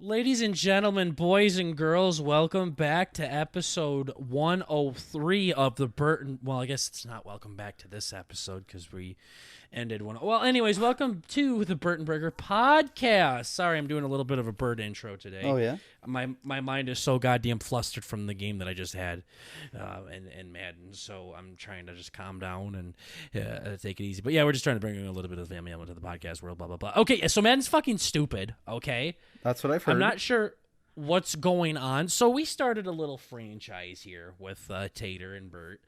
Ladies and gentlemen, boys and girls, welcome back to episode 103 of the Burton. Well, I guess it's not welcome back to this episode because we ended one. Well, anyways, welcome to the Burton Burger podcast. Sorry, I'm doing a little bit of a bird intro today. Oh, yeah? My mind is so goddamn flustered from the game that I just had in Madden, so I'm trying to just calm down and take it easy. But yeah, we're just trying to bring a little bit of the family element to the podcast world, blah, blah, blah. Okay, so Madden's fucking stupid, okay? That's what I've heard. I'm not sure what's going on. So we started a little franchise here with Tater and Bert,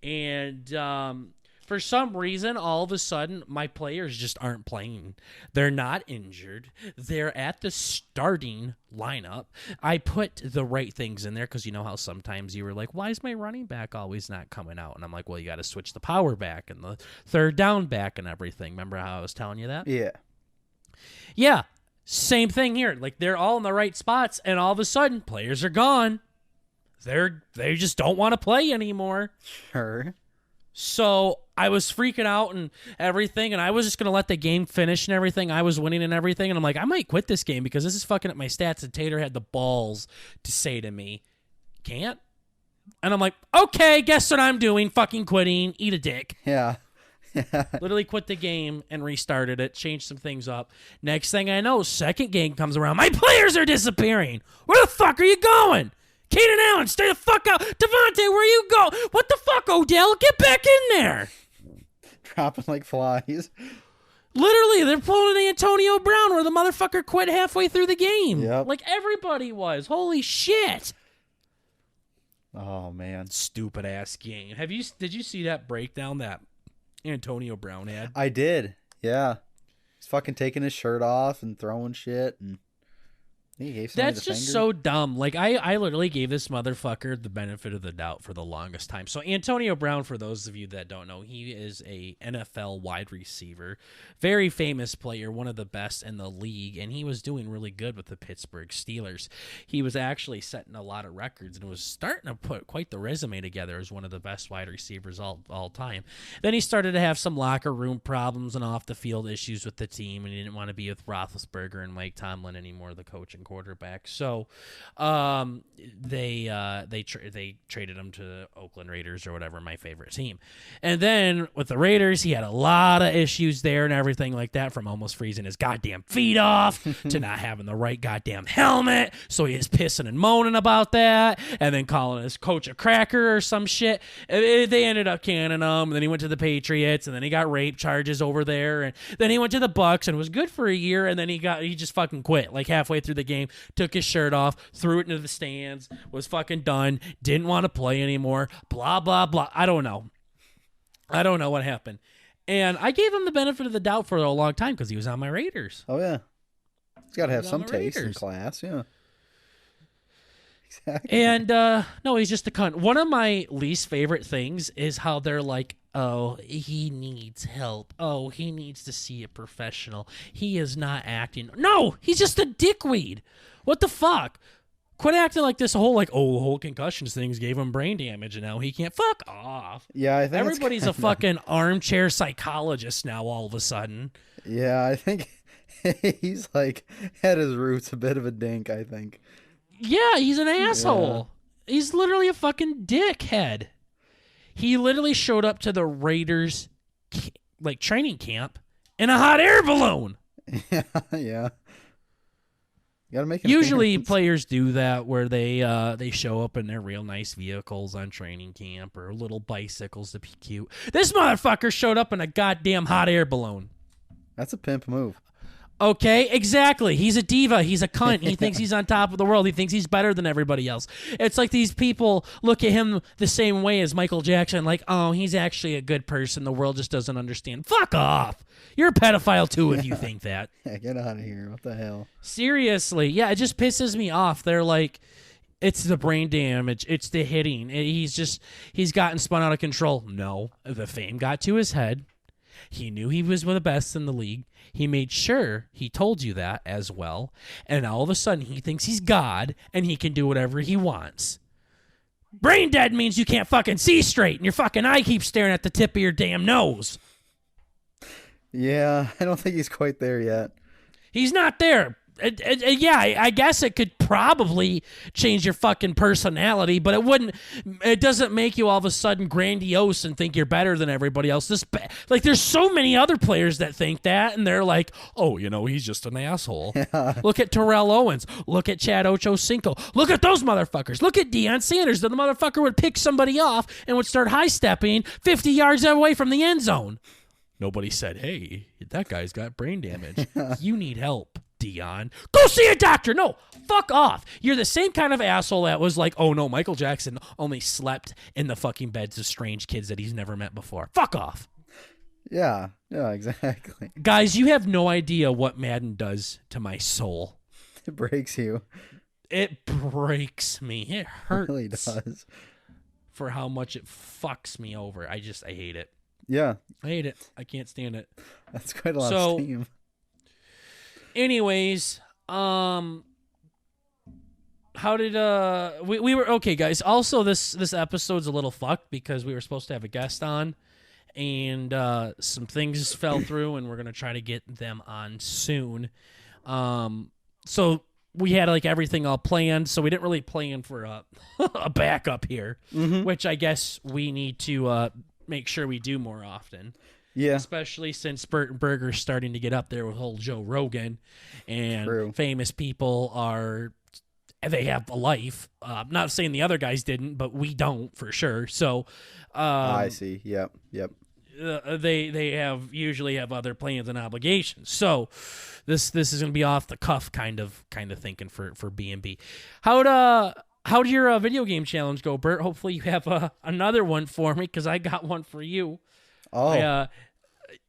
and for some reason, all of a sudden, my players just aren't playing. They're not injured. They're at the starting lineup. I put the right things in there because you know how sometimes you were like, why is my running back always not coming out? And I'm like, well, you got to switch the power back and the third down back and everything. Remember how I was telling you that? Yeah. Yeah. Same thing here. Like, they're all in the right spots, and all of a sudden, players are gone. They just don't want to play anymore. Sure. So I was freaking out and everything, and I was just going to let the game finish and everything. I was winning and everything, and I'm like, I might quit this game because this is fucking up my stats, and Tater had the balls to say to me, can't? And I'm like, okay, guess what I'm doing? Fucking quitting. Eat a dick. Yeah. Literally quit the game and restarted it, changed some things up. Next thing I know, second game comes around. My players are disappearing. Where the fuck are you going? Keenan Allen, stay the fuck out. Devontae, where you go? What the fuck, Odell? Get back in there. Dropping like flies. Literally, they're pulling an Antonio Brown where the motherfucker quit halfway through the game. Yep. Like everybody was. Holy shit. Oh, man. Stupid ass game. Did you see that breakdown that Antonio Brown had? I did. Yeah. He's fucking taking his shirt off and throwing shit, and he gave somebody That's the just finger. so dumb. Like, I literally gave this motherfucker the benefit of the doubt for the longest time. So Antonio Brown, for those of you that don't know, he is a NFL wide receiver, very famous player, one of the best in the league, and he was doing really good with the Pittsburgh Steelers. He was actually setting a lot of records and was starting to put quite the resume together as one of the best wide receivers all time. Then he started to have some locker room problems and off the field issues with the team, and he didn't want to be with Roethlisberger and Mike Tomlin anymore, the coach and quarterback. So they traded him to the Oakland Raiders or whatever, my favorite team. And then with the Raiders, he had a lot of issues there and everything like that, from almost freezing his goddamn feet off to not having the right goddamn helmet. So he is pissing and moaning about that, and then calling his coach a cracker or some shit. They ended up canning him, and then he went to the Patriots, and then he got rape charges over there, and then he went to the Bucks and was good for a year, and then he just fucking quit like halfway through the game, took his shirt off, threw it into the stands, was fucking done, didn't want to play anymore, blah, blah, blah. I don't know what happened. And I gave him the benefit of the doubt for a long time because he was on my Raiders. Oh, yeah. He's got to have some the taste and Raiders. class, yeah. Exactly. And, no, he's just a cunt. One of my least favorite things is how they're like, oh, he needs help. Oh, he needs to see a professional. He is not acting. No, he's just a dickweed. What the fuck? Quit acting like this whole, like, oh, whole concussions things gave him brain damage and now he can't. Fuck off. Yeah, I think Everybody's a fucking armchair psychologist now all of a sudden. Yeah, I think he's like at his roots a bit of a dink, I think. Yeah, he's an asshole. Yeah. He's literally a fucking dickhead. He literally showed up to the Raiders like training camp in a hot air balloon. Yeah. You gotta make an Usually appearance. players do that where they show up in their real nice vehicles on training camp or little bicycles to be cute. This motherfucker showed up in a goddamn hot air balloon. That's a pimp move. Okay, exactly. He's a diva. He's a cunt. He thinks he's on top of the world. He thinks he's better than everybody else. It's like these people look at him the same way as Michael Jackson, like, oh, he's actually a good person. The world just doesn't understand. Fuck off. You're a pedophile, too, if you think that. Yeah, get out of here. What the hell? Seriously. Yeah, it just pisses me off. They're like, it's the brain damage. It's the hitting. He's gotten spun out of control. No, the fame got to his head. He knew he was one of the best in the league. He made sure he told you that as well. And all of a sudden, he thinks he's God and he can do whatever he wants. Brain dead means you can't fucking see straight and your fucking eye keeps staring at the tip of your damn nose. Yeah, I don't think he's quite there yet. He's not there. Yeah, I guess it could probably change your fucking personality, but it wouldn't. It doesn't make you all of a sudden grandiose and think you're better than everybody else. Like, there's so many other players that think that, and they're like, oh, he's just an asshole. Yeah. Look at Terrell Owens. Look at Chad Ochocinco. Look at those motherfuckers. Look at Deion Sanders. The motherfucker would pick somebody off and would start high-stepping 50 yards away from the end zone. Nobody said, hey, that guy's got brain damage. You need help, Dion. Go see a doctor. No, fuck off. You're the same kind of asshole that was like, oh no, Michael Jackson only slept in the fucking beds of strange kids that he's never met before. Fuck off. Yeah, exactly. Guys, you have no idea what Madden does to my soul. It breaks you. It breaks me. It hurts. It really does. For how much it fucks me over. I hate it. Yeah. I hate it. I can't stand it. That's quite a lot of steam. Anyways, how did we were okay, guys. Also, this episode's a little fucked because we were supposed to have a guest on, and some things fell through, and we're gonna try to get them on soon. So we had like everything all planned, so we didn't really plan for a backup here, which I guess we need to make sure we do more often. Yeah. Especially since Burt Burger's starting to get up there with old Joe Rogan, and famous people they have a life. I'm not saying the other guys didn't, but we don't for sure. So I see. Yep. They usually have other plans and obligations. So this is going to be off the cuff kind of thinking for B&B. How'd your video game challenge go, Bert? Hopefully you have another one for me, because I got one for you. Oh.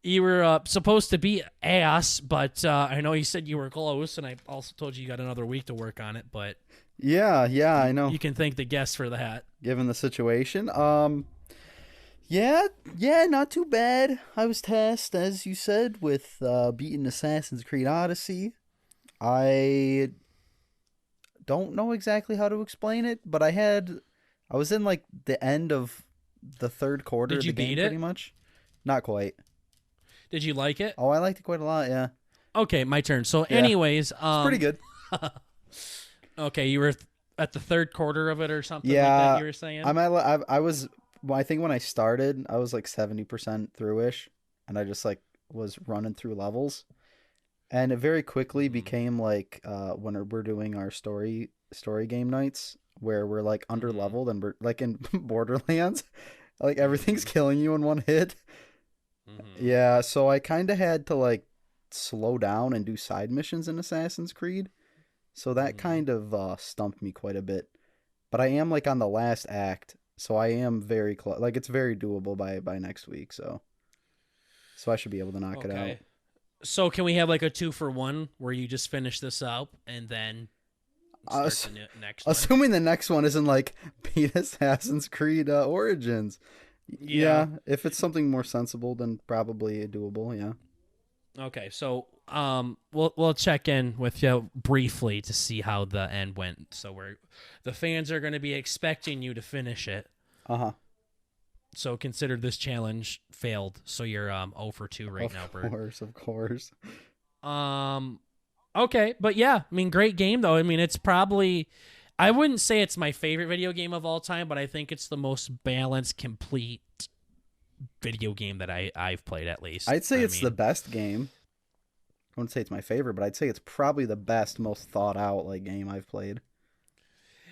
You were supposed to be ass, but I know you said you were close, and I also told you got another week to work on it. But yeah, I know. You can thank the guests for that. Given the situation, yeah, not too bad. I was tasked, as you said, with beating Assassin's Creed Odyssey. I don't know exactly how to explain it, but I was in like the end of the third quarter of the game, pretty much. Not quite. Did you like it? Oh, I liked it quite a lot, yeah. Okay, my turn. So anyways, it's pretty good. Okay, you were at the third quarter of it or something like that you were saying? I think when I started, I was like 70% through-ish, and I just like was running through levels. And it very quickly became like when we're doing our story game nights where we're like under leveled and we're like in Borderlands, like everything's killing you in one hit. Yeah, so I kind of had to like slow down and do side missions in Assassin's Creed. So that kind of stumped me quite a bit. But I am like on the last act, so I am very close. Like it's very doable by next week, so I should be able to knock it out. So can we have like a 2-for-1 where you just finish this out and then start the next one? Assuming the next one isn't like beat Assassin's Creed Origins. Yeah, if it's something more sensible, then probably doable, yeah. Okay, so we'll check in with you briefly to see how the end went. So the fans are going to be expecting you to finish it. Uh-huh. So consider this challenge failed. So you're 0 for 2 right now, Bert. Of course. Okay, but yeah, I mean, great game though. I mean, it's probably, I wouldn't say it's my favorite video game of all time, but I think it's the most balanced, complete video game that I've played, at least. I'd say it's the best game. I wouldn't say it's my favorite, but I'd say it's probably the best, most thought out like game I've played.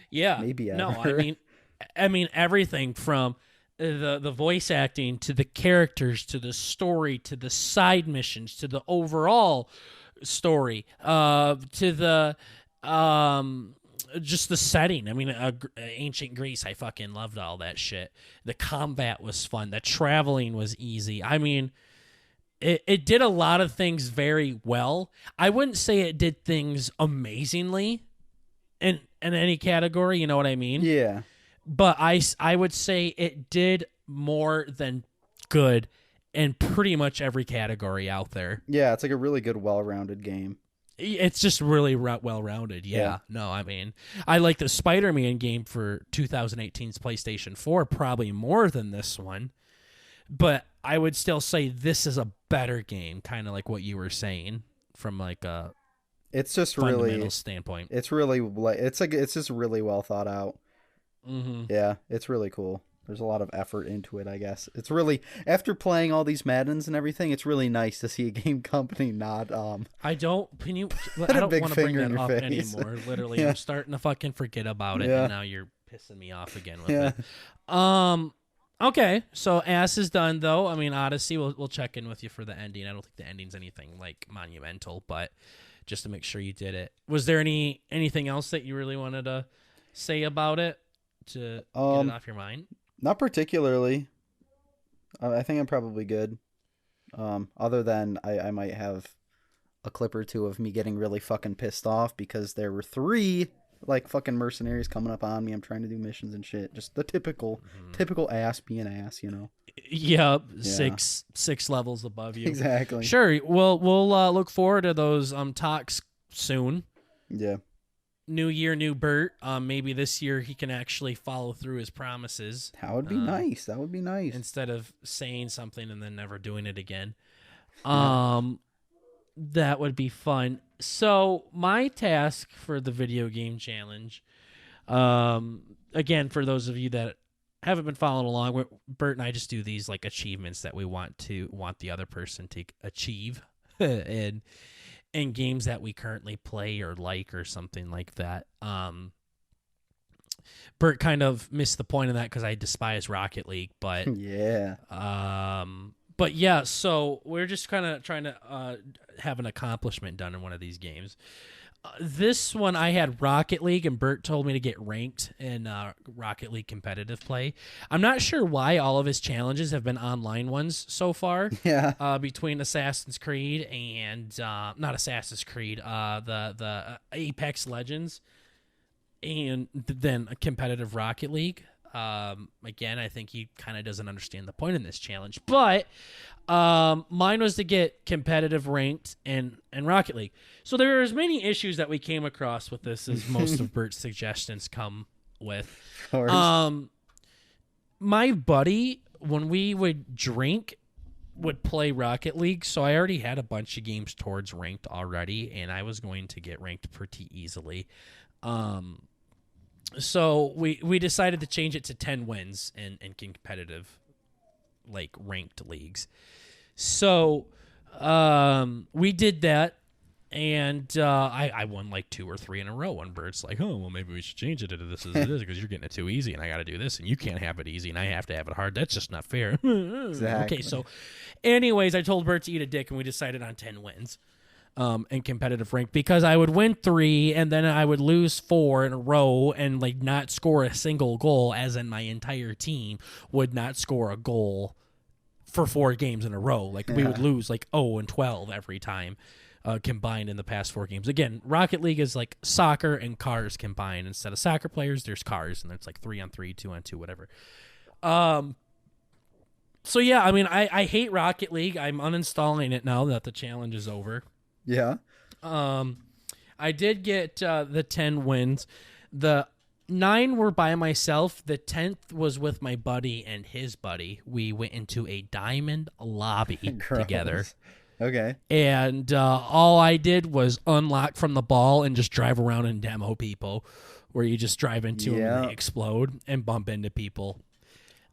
Yeah. Maybe ever. No, I mean everything from the voice acting to the characters to the story to the side missions to the overall story to the just the setting. I mean, ancient Greece, I fucking loved all that shit. The combat was fun. The traveling was easy. I mean, it did a lot of things very well. I wouldn't say it did things amazingly in any category, you know what I mean? Yeah. But I would say it did more than good in pretty much every category out there. Yeah, it's like a really good, well-rounded game. It's just really well-rounded, yeah. No, I mean, I like the Spider-Man game for 2018's PlayStation 4 probably more than this one. But I would still say this is a better game, kind of like what you were saying, from like a It's just fundamental really, standpoint. it's really like it's just really well thought out. Mm-hmm. Yeah, it's really cool. There's a lot of effort into it, I guess. It's really after playing all these Maddens and everything, it's really nice to see a game company not I don't. Can you? put I a don't big want to bring finger in that your up face. anymore. Literally, Yeah. I'm starting to fucking forget about it, Yeah. and now you're pissing me off again with Yeah. it. Okay, so Ass is done though. I mean, Odyssey. We'll check in with you for the ending. I don't think the ending's anything like monumental, but just to make sure you did it. Was there anything else that you really wanted to say about it to get it off your mind? Not particularly. I think I'm probably good. Other than I might have a clip or two of me getting really fucking pissed off because there were 3 like fucking mercenaries coming up on me. I'm trying to do missions and shit. Just the typical ass being ass, you know. Yep, Yeah. six levels above you. Exactly. Sure, we'll look forward to those talks soon. Yeah. New year, new Bert. Maybe this year he can actually follow through his promises. That would be nice. That would be nice. Instead of saying something and then never doing it again. Yeah. That would be fun. So my task for the video game challenge, again, for those of you that haven't been following along, Bert and I just do these like achievements that we want the other person to achieve, and in games that we currently play or like or something like that. Bert kind of missed the point of that because I despise Rocket League, but Yeah. but yeah, so we're just kind of trying to have an accomplishment done in one of these games. This one I had Rocket League, and Bert told me to get ranked in Rocket League competitive play. I'm not sure why all of his challenges have been online ones so far. Yeah. Between Assassin's Creed and not Assassin's Creed, the Apex Legends, and then a competitive Rocket League. Again, I think he kind of doesn't understand the point in this challenge, but mine was to get competitive ranked in Rocket League. So there are as many issues that we came across with this as most of Bert's suggestions come with. Of course. My buddy, when we would drink, would play Rocket League, so I already had a bunch of games towards ranked already, and I was going to get ranked pretty easily. So we decided to change it to 10 wins in competitive, like, ranked leagues. So we did that, and I won like 2 or 3 in a row. And Bert's like, oh, well, maybe we should change it to this as it is because you're getting it too easy, and I got to do this, and you can't have it easy, and I have to have it hard. That's just not fair. Exactly. Okay, so anyways, I told Bert to eat a dick, and we decided on 10 wins. In competitive rank, because I would win 3 and then I would lose 4 in a row and like not score a single goal, as in my entire team would not score a goal for 4 games in a row. Like we would lose like 0 and 12 every time combined in the past 4 games. Again, Rocket League is like soccer and cars combined. Instead of soccer players, there's cars, and it's like 3-on-3, 2-on-2, whatever. So yeah, I mean, I hate Rocket League. I'm uninstalling it now that the challenge is over. Yeah. I did get the 10 wins. The 9 were by myself. The 10th was with my buddy and his buddy. We went into a diamond lobby together. Okay. And all I did was unlock from the ball and just drive around and demo people, where you just drive into them and they explode and bump into people.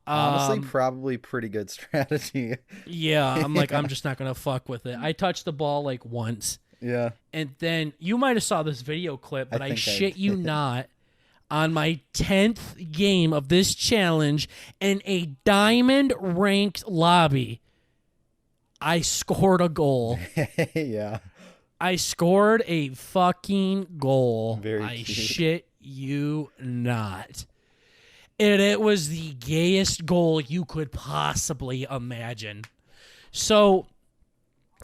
Honestly, probably pretty good strategy. Yeah, I'm like, I'm just not going to fuck with it. I touched the ball like once. Yeah. And then you might have saw this video clip, but I shit you did. not, on my 10th game of this challenge in a diamond ranked lobby, I scored a goal. Yeah. I scored a fucking goal. Very cute. Shit you not. And it was the gayest goal you could possibly imagine. So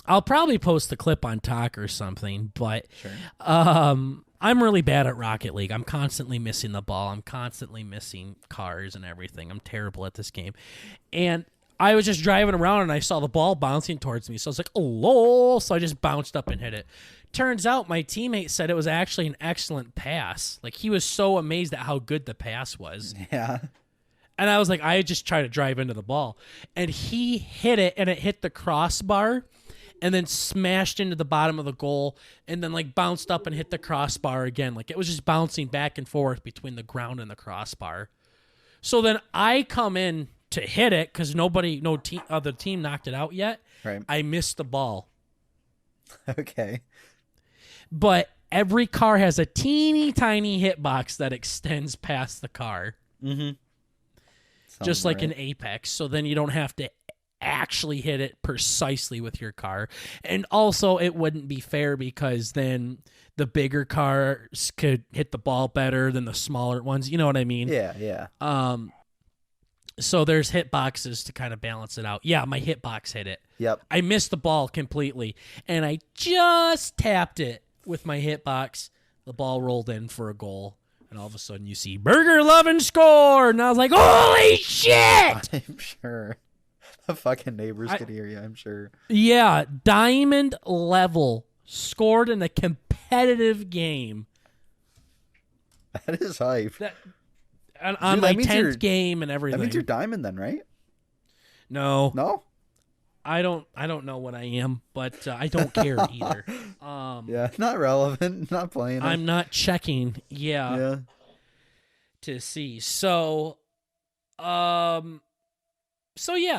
I'll probably post the clip on Talk or something, but Sure. I'm really bad at Rocket League. I'm constantly missing the ball. I'm constantly missing cars and everything. I'm terrible at this game. And I was just driving around and I saw the ball bouncing towards me. So I was like, oh, lol. So I just bounced up and hit it. Turns out my teammate said it was actually an excellent pass. Like, he was so amazed at how good the pass was. Yeah. And I was like, I just try to drive into the ball. And he hit it, and it hit the crossbar. and then smashed into the bottom of the goal, and then like bounced up and hit the crossbar again. Like it was just bouncing back and forth between the ground and the crossbar. So then I come in to hit it because no other team knocked it out yet. Right. I missed the ball. Okay. But every car has a teeny tiny hitbox that extends past the car. Mm-hmm. Just like in Apex. So then you don't have to actually hit it precisely with your car. And also it wouldn't be fair because then the bigger cars could hit the ball better than the smaller ones. You know what I mean? Yeah. So there's hitboxes to kind of balance it out. Yeah, my hitbox hit it. Yep. I missed the ball completely, and I just tapped it with my hitbox. The ball rolled in for a goal, and all of a sudden you see Burger Lovin' score, and I was like, holy shit! I'm sure. The fucking neighbors could hear you, I'm sure. Yeah, diamond level scored in a competitive game. That is hype. On my 10th game and everything. That means you're diamond then, right? No. No? I don't know what I am, but I don't care either. Yeah, not relevant. Not playing. I'm not checking. Yeah. To see. So yeah,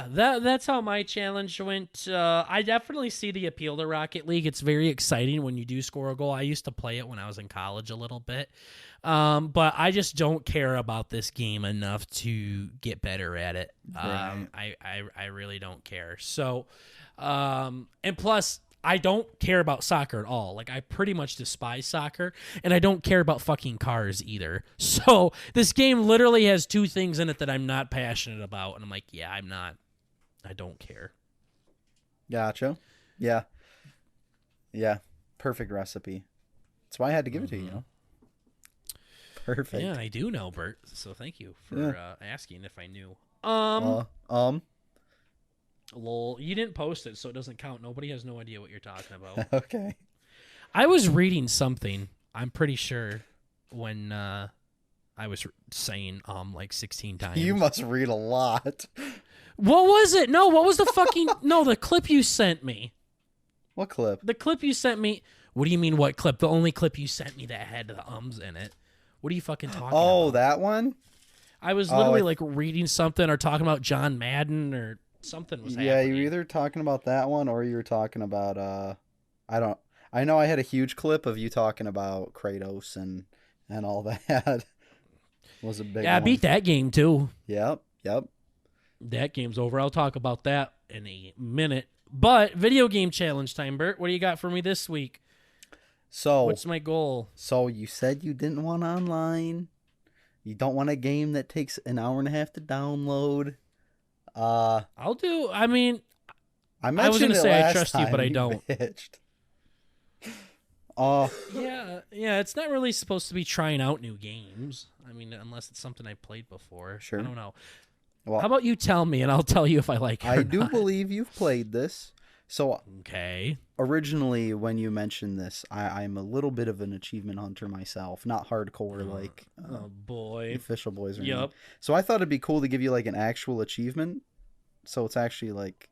that's how my challenge went. I definitely see the appeal to Rocket League. It's very exciting when you do score a goal. I used to play it when I was in college a little bit. But I just don't care about this game enough to get better at it. Right. I really don't care. So, and plus, I don't care about soccer at all. Like, I pretty much despise soccer, and I don't care about fucking cars either. So, this game literally has two things in it that I'm not passionate about, and I'm like, yeah, I don't care. Gotcha. Yeah. Perfect recipe. That's why I had to give it to you, you know? Perfect. Yeah, I do know, Bert. So thank you for asking if I knew. Lol, you didn't post it, so it doesn't count. Nobody has no idea what you're talking about. Okay. I was reading something, I'm pretty sure, when I was saying like 16 times. You must read a lot. What was it? No, what was the fucking... No, the clip you sent me. What clip? The clip you sent me... What do you mean, what clip? The only clip you sent me that had the ums in it. What are you fucking talking about? Oh, that one? I was literally like reading something or talking about John Madden or something was happening. Yeah, you were either talking about that one or you were talking about I know I had a huge clip of you talking about Kratos and all that. Was a big Yeah, I one. beat that game too. Yep. That game's over. I'll talk about that in a minute. But video game challenge time, Bert. What do you got for me this week? So what's my goal? So you said you didn't want online. You don't want a game that takes an hour and a half to download. I'll do. I mean, I was going to say I trust you, but I you don't. Bitched. Yeah. It's not really supposed to be trying out new games. I mean, unless it's something I played before. Sure. I don't know. Well, how about you tell me, and I'll tell you if I like it. I do believe you've played this. So okay. Originally, when you mentioned this, I'm a little bit of an achievement hunter myself, not hardcore like oh boy, official boys. Or yep. anything. So I thought it'd be cool to give you like an actual achievement, so it's actually like,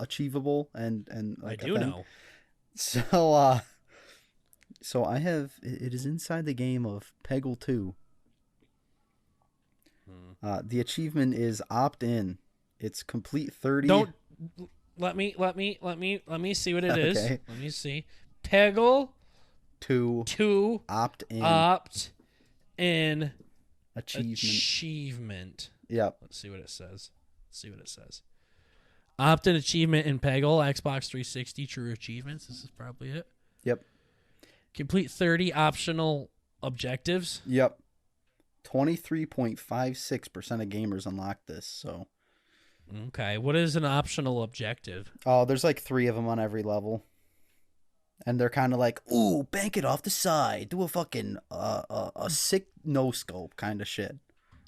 achievable and like I do know. So I have it is inside the game of Peggle 2. The achievement is opt in. It's complete 30. Don't. Let me see what it is. Okay. Let me see. Peggle 2 opt in. Achievement. Yep. Let's see what it says. Opt in achievement in Peggle, Xbox 360 true achievements. This is probably it. Yep. Complete 30 optional objectives. Yep. 23.56% of gamers unlock this, so. Okay, what is an optional objective? Oh, there's like 3 of them on every level. And they're kind of like, ooh, bank it off the side. Do a fucking a sick no-scope kind of shit.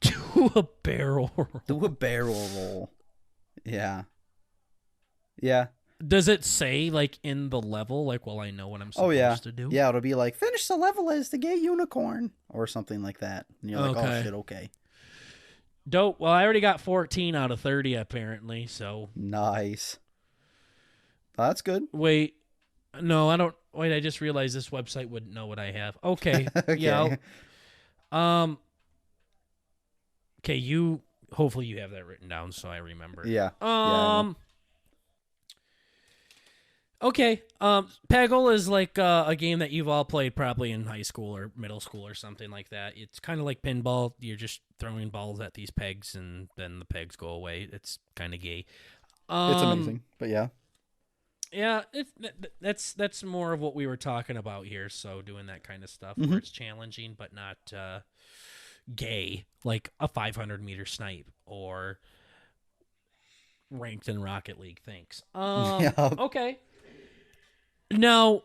Do a barrel roll. Do a barrel roll. Yeah. Yeah. Does it say, like, in the level, like, well, I know what I'm supposed to do? Yeah, it'll be like, finish the level as the gay unicorn. Or something like that. And you're like, oh, shit, okay. Dope. Well, I already got 14 out of 30, apparently, so. Nice. Oh, that's good. Wait, no, I don't. Wait, I just realized this website wouldn't know what I have. Okay, yeah. Okay. Um. Okay, you. Hopefully, you have that written down so I remember. Yeah. Yeah, I will. Okay. Peggle is like a game that you've all played probably in high school or middle school or something like that. It's kind of like pinball. You're just throwing balls at these pegs, and then the pegs go away. It's kind of gay. It's amazing, but yeah. Yeah, that's more of what we were talking about here. So doing that kind of stuff Mm-hmm. where it's challenging but not gay, like a 500-meter snipe or ranked in Rocket League. Thanks. Yeah. Okay. Now,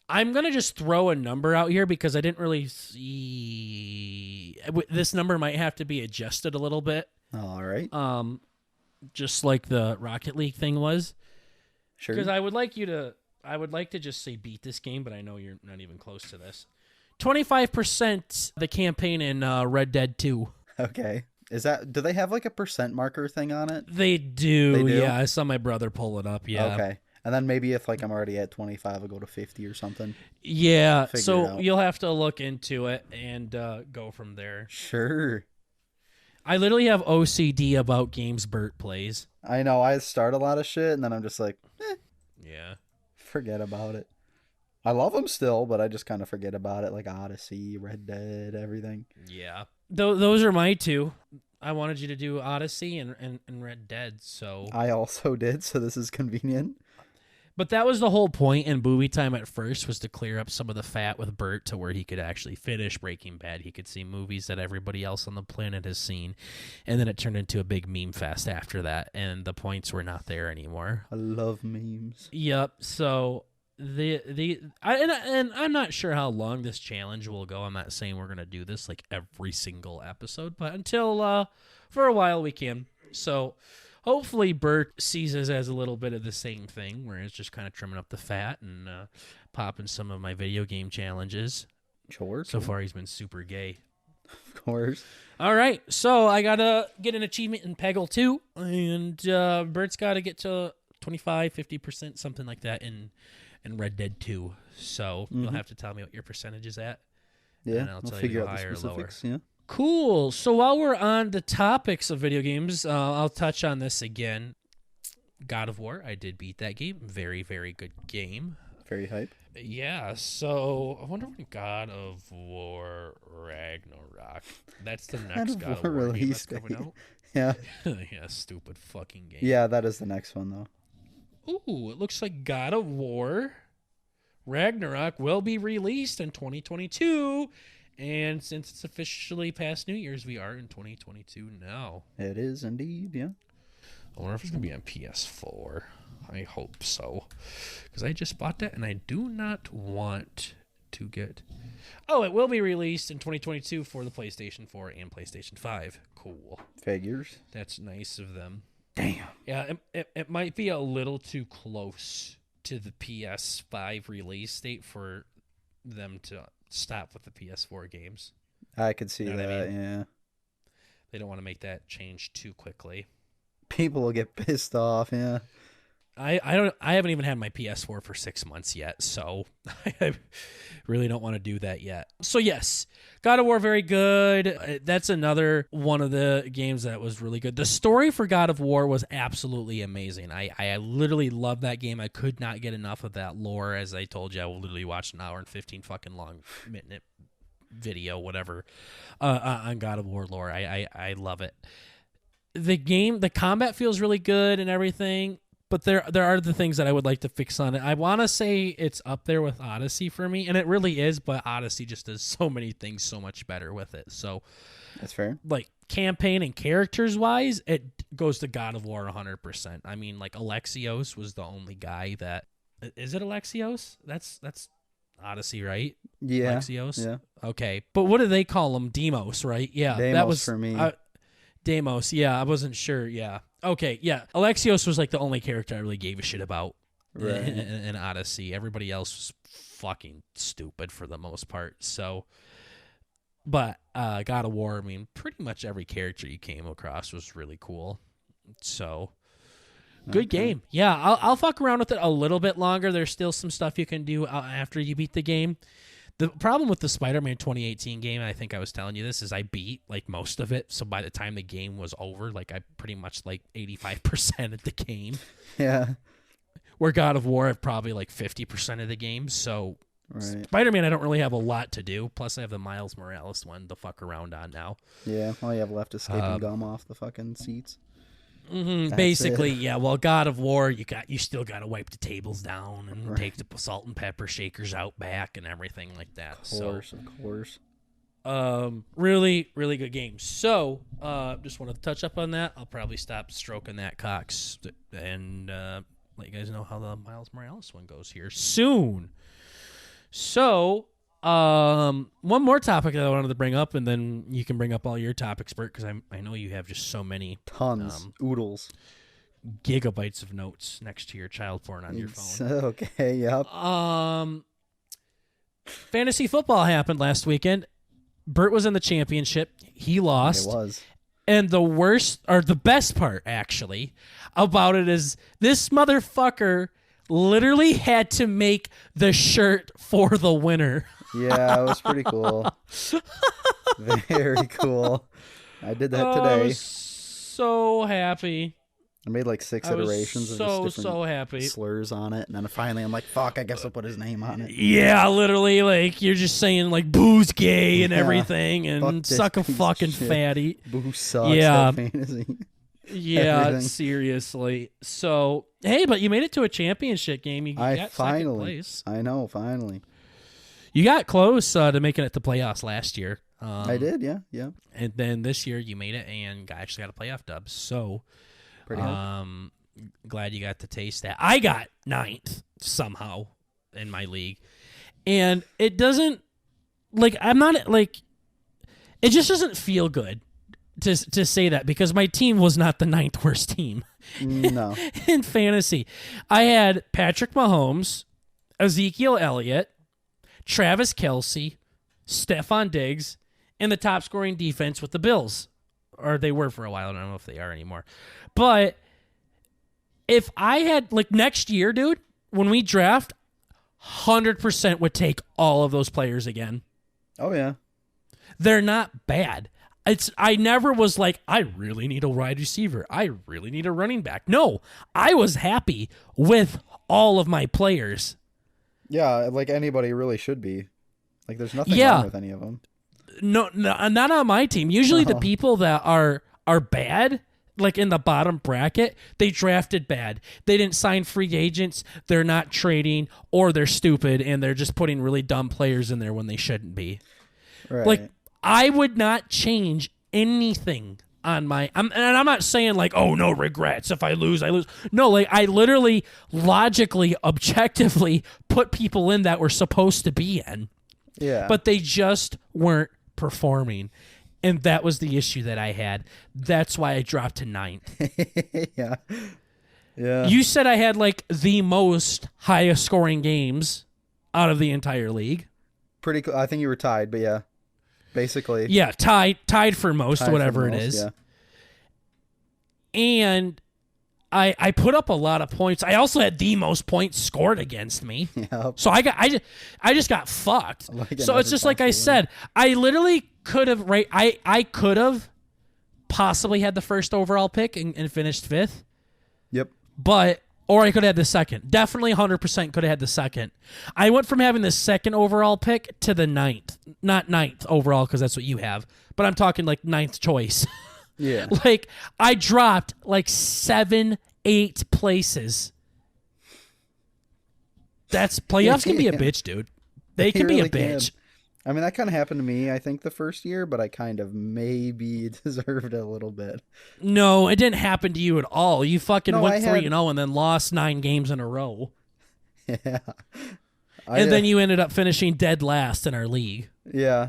I'm going to just throw a number out here because I didn't really see. This number might have to be adjusted a little bit. All right. Just like the Rocket League thing was. Sure. Because I would like to just say beat this game, but I know you're not even close to this. 25% the campaign in Red Dead 2. Okay. Do they have like a percent marker thing on it? They do. They do? Yeah, I saw my brother pull it up. Yeah. Okay. And then maybe if like I'm already at 25, I'll go to 50 or something. Yeah, Figure it so out. you'll have to look into it and go from there. Sure. I literally have OCD about games Bert plays. I know. I start a lot of shit and then I'm just like, Yeah. forget about it. I love them still, but I just kind of forget about it. Like Odyssey, Red Dead, everything. Yeah. Those are my two. I wanted you to do Odyssey and Red Dead, so. I also did, so this is convenient. But that was the whole point in Booby Time at first, was to clear up some of the fat with Bert to where he could actually finish Breaking Bad. He could see movies that everybody else on the planet has seen. And then it turned into a big meme fest after that, and the points were not there anymore. I love memes. Yep. So I'm not sure how long this challenge will go. I'm not saying we're gonna do this like every single episode, but until for a while we can. So hopefully Bert sees us as a little bit of the same thing, where it's just kind of trimming up the fat and popping some of my video game challenges. Sure. So far he's been super gay. Of course. All right, so I gotta get an achievement in Peggle 2, and Bert's gotta get to 25, 50%, something like that in Red Dead 2. So you'll have to tell me what your percentage is at. Yeah, And I'll tell figure you out the higher or lower. specifics. Yeah. Cool. So while we're on the topics of video games, I'll touch on this again. God of War, I did beat that game. Very, very good game. Very hype. Yeah, so I wonder when God of War Ragnarok. That's the next God of War game release that's coming date. out. Yeah. Yeah, stupid fucking game. Yeah, that is the next one though. Ooh, it looks like God of War Ragnarok will be released in 2022. And since it's officially past New Year's, we are in 2022 now. It is indeed, yeah. I wonder if it's going to be on PS4. I hope so. Because I just bought that and I do not want to get... Oh, it will be released in 2022 for the PlayStation 4 and PlayStation 5. Cool. Figures. That's nice of them. Damn. Yeah, it might be a little too close to the PS5 release date for them to stop with the PS4 games. I could see Know what I that, yeah. They don't want to make that change too quickly. People will get pissed off, yeah. I haven't even had my PS4 for 6 months yet, so I really don't want to do that yet. So yes, God of War, very good. That's another one of the games that was really good. The story for God of War was absolutely amazing. I literally love that game. I could not get enough of that lore. As I told you, I will literally watch an hour and 15 fucking long minute video, whatever, on God of War lore. I love it. The combat feels really good and everything. But there are the things that I would like to fix on it. I want to say it's up there with Odyssey for me, and it really is, but Odyssey just does so many things so much better with it. So, That's fair. like, campaign and characters-wise, it goes to God of War 100%. I mean, like, Alexios was the only guy that... Is it Alexios? That's Odyssey, right? Yeah. Alexios? Yeah. Okay. But what do they call him? Demos, right? Yeah. Deimos that was for me. Deimos, yeah, I wasn't sure, yeah. Okay, yeah. Alexios was like the only character I really gave a shit about Right. in Odyssey. Everybody else was fucking stupid for the most part, so... But God of War, I mean, pretty much every character you came across was really cool. So, Good game. Yeah, I'll fuck around with it a little bit longer. There's still some stuff you can do after you beat the game. The problem with the Spider-Man 2018 game, I think I was telling you this, is I beat like most of it. So by the time the game was over, like I pretty much like 85% of the game. Yeah. Where God of War, I've probably like 50% of the game. So Right. Spider-Man, I don't really have a lot to do. Plus, I have the Miles Morales one to fuck around on now. Yeah. All you have left is scraping gum off the fucking seats. Basically, yeah. Well, God of War, you still got to wipe the tables down and take the salt and pepper shakers out back and everything like that. Of course. Really, really good game. So, just wanted to touch up on that. I'll probably stop stroking that cocks and let you guys know how the Miles Morales one goes here soon. So, one more topic that I wanted to bring up, and then you can bring up all your topics, Bert, because I know you have just so many oodles, gigabytes of notes next to your child porn on your phone. Okay, yep. Fantasy football happened last weekend. Bert was in the championship. He lost. It was. And the best part, actually, about it is this motherfucker literally had to make the shirt for the winner. Yeah, it was pretty cool. Very cool. I did that today. I was so happy. I made like 6 iterations of just different happy slurs on it, and then finally I'm like, fuck, I guess I'll put his name on it. Yeah, literally, like, you're just saying, like, boo's gay and everything, and suck a fucking fatty. Boo sucks. Yeah. Fantasy. Yeah, Everything. Seriously. So, hey, but you made it to a championship game. You got second place. I know, finally. You got close to making it to playoffs last year. I did, yeah. And then this year you made it and actually got a playoff dub. So, pretty glad you got to taste that. I got 9th somehow in my league. And it doesn't, like, I'm not, like, it just doesn't feel good to say that because my team was not the 9th worst team. No. In fantasy. I had Patrick Mahomes, Ezekiel Elliott, Travis Kelce, Stephon Diggs, and the top scoring defense with the Bills. Or they were for a while. I don't know if they are anymore. But if I had, like, next year, dude, when we draft, 100% would take all of those players again. Oh, yeah. They're not bad. I never was like, I really need a wide receiver. I really need a running back. No, I was happy with all of my players. Yeah, like anybody really should be. Like, there's nothing wrong with any of them. No, not on my team. Usually the people that are bad, like in the bottom bracket, they drafted bad. They didn't sign free agents. They're not trading, or they're stupid, and they're just putting really dumb players in there when they shouldn't be. Right. Like, I would not change anything on my... and I'm not saying, like, oh, no regrets. If I lose, I lose. No, like, I literally, logically, objectively put people in that were supposed to be in. Yeah. But they just weren't performing. And that was the issue that I had. That's why I dropped to 9th. Yeah. Yeah. You said I had, like, the most highest scoring games out of the entire league. Pretty cool. I think you were tied, but yeah. Basically. Yeah, tied for most, whatever it is. Yeah. And I put up a lot of points. I also had the most points scored against me. Yep. So I just got fucked. So it's just like I said, I literally could have I could have possibly had the first overall pick and finished 5th. Yep. Or I could have had the second. Definitely 100% could have had the second. I went from having the second overall pick to the 9th. Not 9th overall because that's what you have. But I'm talking like 9th choice. Yeah. Like, I dropped like 7-8 places. Playoffs can be a bitch, dude. They can be a bitch. I mean, that kind of happened to me, I think, the first year, but I kind of maybe deserved it a little bit. No, it didn't happen to you at all. You fucking went 3-0 and then lost 9 games in a row. Yeah. Then you ended up finishing dead last in our league. Yeah.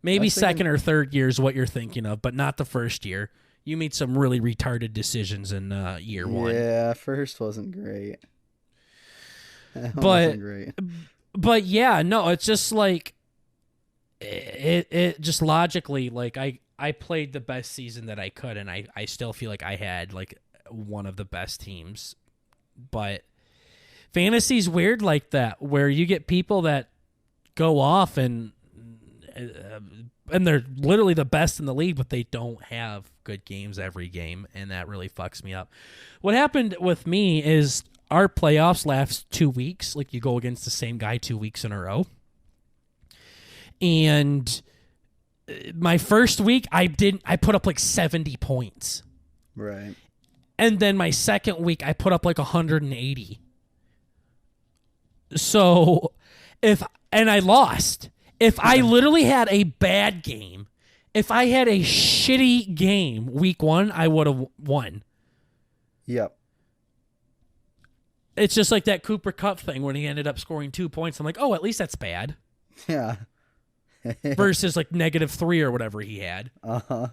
Maybe second or third year is what you're thinking of, but not the first year. You made some really retarded decisions in year 1. Yeah, first wasn't great. Wasn't great. But yeah, no, it's just like... It just logically, like, I played the best season that I could, and I still feel like I had, like, one of the best teams. But fantasy's weird like that, where you get people that go off and they're literally the best in the league, but they don't have good games every game, and that really fucks me up. What happened with me is our playoffs last 2 weeks. Like, you go against the same guy 2 weeks in a row. And my first week, I put up like 70 points. Right. And then my second week, I put up like 180. So, I lost. If I literally had a bad game, if I had a shitty game week 1, I would have won. Yep. It's just like that Cooper Kupp thing when he ended up scoring 2 points. I'm like, oh, at least that's bad. Yeah. Versus like -3 or whatever he had. Uh-huh.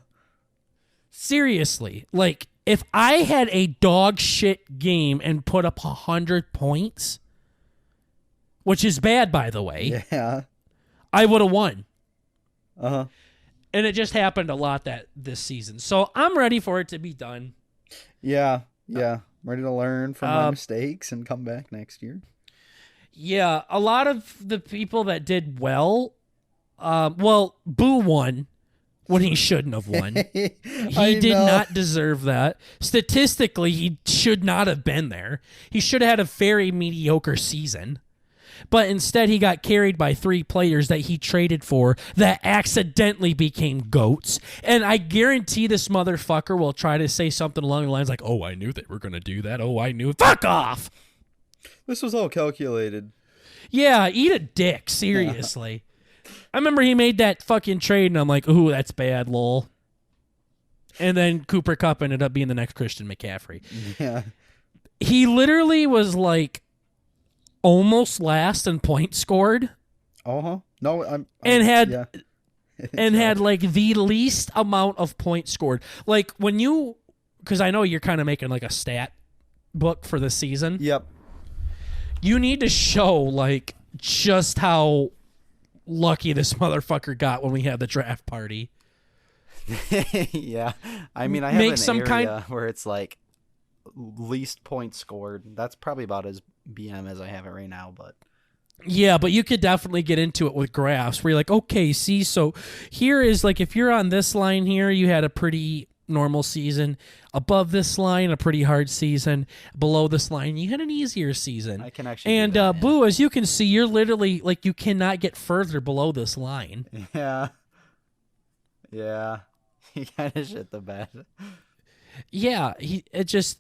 Seriously. Like, if I had a dog shit game and put up 100 points, which is bad, by the way. Yeah. I would have won. Uh-huh. And it just happened a lot this season. So I'm ready for it to be done. Yeah. Yeah. Ready to learn from my mistakes and come back next year. Yeah. A lot of the people that did well, Boo won when he shouldn't have won. He did not deserve that. Statistically, he should not have been there. He should have had a very mediocre season. But instead, he got carried by 3 players that he traded for that accidentally became GOATs. And I guarantee this motherfucker will try to say something along the lines like, oh, I knew they were going to do that. Oh, I knew. Fuck off! This was all calculated. Yeah, eat a dick, seriously. I remember he made that fucking trade, and I'm like, ooh, that's bad, lol. And then Cooper Kupp ended up being the next Christian McCaffrey. Yeah. He literally was like almost last in points scored. Uh-huh. No, and had like the least amount of points scored. Like, when you, because I know you're kind of making like a stat book for the season. Yep. You need to show like just how lucky this motherfucker got when we had the draft party. Yeah. I mean, I have an area where it's like least points scored. That's probably about as BM as I have it right now, but yeah, but you could definitely get into it with graphs where you're like, okay, see, so here is like, if you're on this line here, you had a pretty normal season. Above this line, a pretty hard season. Below this line, you had an easier season. I can actually and do that, Boo, as you can see, you're literally like, you cannot get further below this line. Yeah. He kind of shit the bed. Yeah,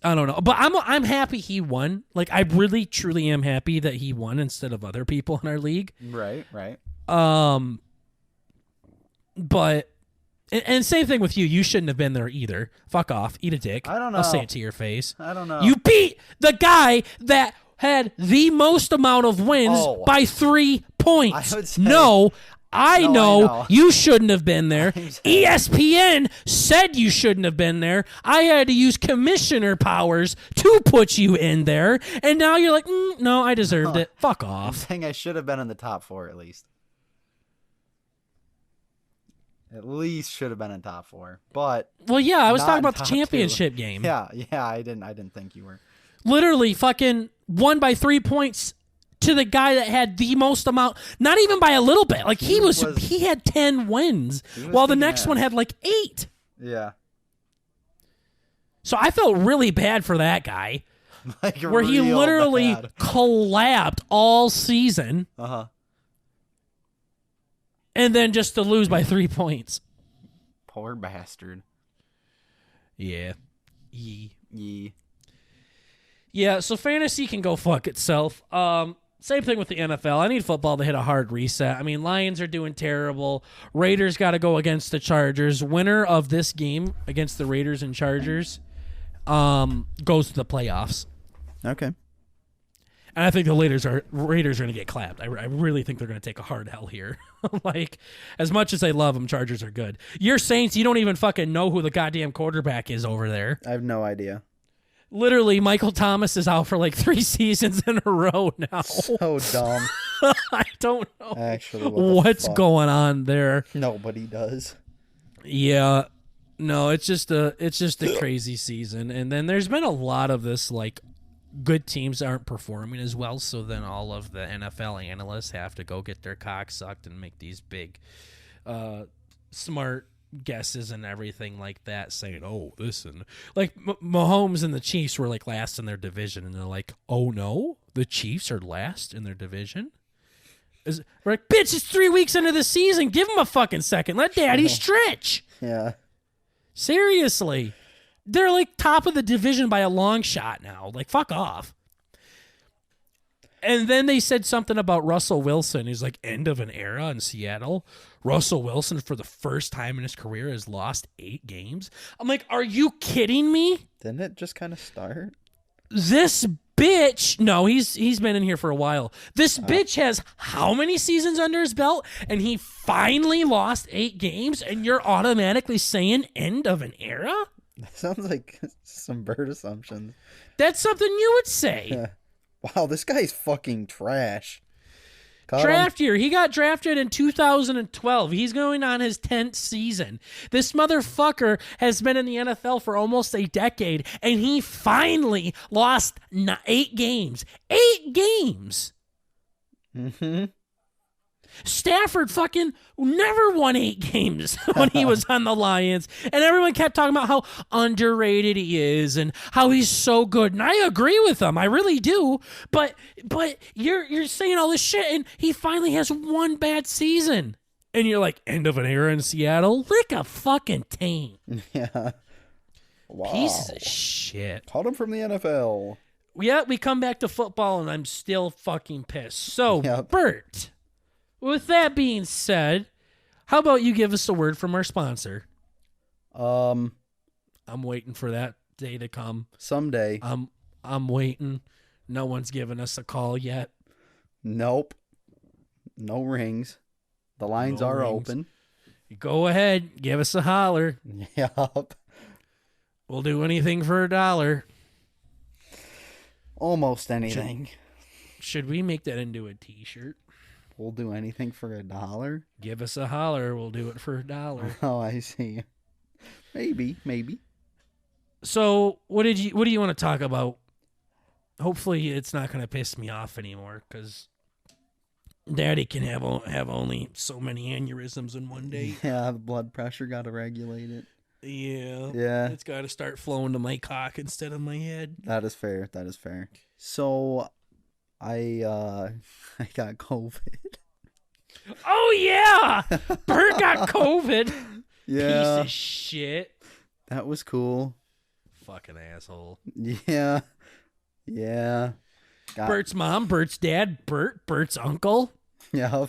I don't know. But I'm happy he won. Like, I really truly am happy that he won instead of other people in our league. Right. But and same thing with you. You shouldn't have been there either. Fuck off. Eat a dick. I don't know. I'll say it to your face. I don't know. You beat the guy that had the most amount of wins by 3 points. I would say, I know you shouldn't have been there. Exactly. ESPN said you shouldn't have been there. I had to use commissioner powers to put you in there. And now you're like, no, I deserved it. Fuck off. I'm saying I should have been in the top 4 at least. At least should have been in top 4. But well, yeah, I was talking about the top 2. championship game. Yeah, I didn't think you were. Literally fucking won by 3 points to the guy that had the most amount, not even by a little bit. Like, he had 10 wins, while the next one had like 8. Yeah. So I felt really bad for that guy, like where he literally collabed all season. Uh-huh. And then just to lose by 3 points. Poor bastard. Yeah. Yee. Yeah, so fantasy can go fuck itself. Same thing with the NFL. I need football to hit a hard reset. I mean, Lions are doing terrible. Raiders got to go against the Chargers. Winner of this game against the Raiders and Chargers goes to the playoffs. Okay. And I think the Raiders are going to get clapped. I really think they're going to take a hard L here. Like, as much as I love them, Chargers are good. Your Saints, you don't even fucking know who the goddamn quarterback is over there. I have no idea. Literally, Michael Thomas is out for like 3 seasons in a row now. So dumb. I don't know Actually, what's going on there. Nobody does. Yeah. No, it's just a crazy season, and then there's been a lot of this like good teams aren't performing as well, so then all of the NFL analysts have to go get their cock sucked and make these big, smart guesses and everything like that, saying, "Oh, listen, like Mahomes and the Chiefs were like last in their division," and they're like, "Oh no, the Chiefs are last in their division." We're like, bitch, it's 3 weeks into the season. Give him a fucking second. Let daddy stretch. Yeah. Seriously. They're like top of the division by a long shot now. Like, fuck off. And then they said something about Russell Wilson. He's like, end of an era in Seattle. Russell Wilson, for the first time in his career, has lost 8 games. I'm like, are you kidding me? Didn't it just kind of start? This bitch, no, he's been in here for a while. This bitch has how many seasons under his belt, and he finally lost 8 games, and you're automatically saying end of an era? That sounds like some bird assumptions. That's something you would say. Yeah. Wow, this guy's fucking trash. Draft year. He got drafted in 2012. He's going on his 10th season. This motherfucker has been in the NFL for almost a decade, and he finally lost 8 games. 8 games. Mm-hmm. Stafford fucking never won 8 games when he was on the Lions, and everyone kept talking about how underrated he is and how he's so good, and I agree with him, I really do. But you're saying all this shit, and he finally has 1 bad season, and you're like, end of an era in Seattle. Lick a fucking taint. Yeah. Wow. Pieces of shit. Caught him from the NFL. Yeah, we come back to football, and I'm still fucking pissed. So, Yep. Bert. With that being said, how about you give us a word from our sponsor? I'm waiting for that day to come. Someday. I'm waiting. No one's given us a call yet. Nope. No rings. The lines are rings. open. Go ahead, give us a holler. Yup. We'll do anything for $1. Almost anything. Should we make that into a t-shirt? We'll do anything for $1. Give us a holler. We'll do it for $1. Oh, I see. Maybe. So, what do you want to talk about? Hopefully, it's not going to piss me off anymore, because Daddy can have only so many aneurysms in one day. Yeah, the blood pressure, got to regulate it. Yeah. It's got to start flowing to my cock instead of my head. That is fair. So, I got COVID. Oh, yeah! Bert got COVID. Yeah. Piece of shit. That was cool. Fucking asshole. Yeah. Bert's mom, Bert's dad, Bert's uncle. Yeah.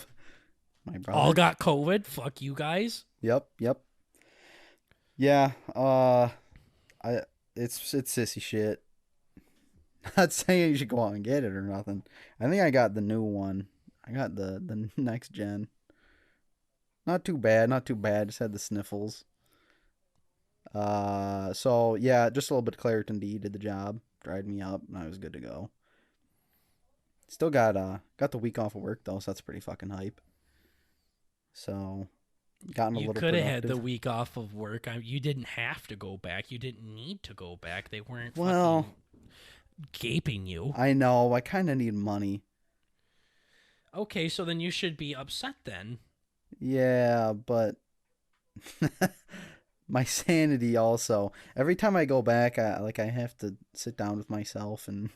My brother. All got COVID. Fuck you guys. Yep. Yeah. It's sissy shit. Not saying you should go out and get it or nothing. I think I got the new one. I got the next gen. Not too bad. Just had the sniffles. So yeah, just a little bit of Claritin D did the job. Dried me up, and I was good to go. Still got the week off of work though, so that's pretty fucking hype. So gotten a You little. could have productive. had the week off of work. You didn't have to go back. You didn't need to go back. They weren't Well, fucking gaping you. I know. I kind of need money. Okay, so then you should be upset then. Yeah, but my sanity also. Every time I go back, I have to sit down with myself and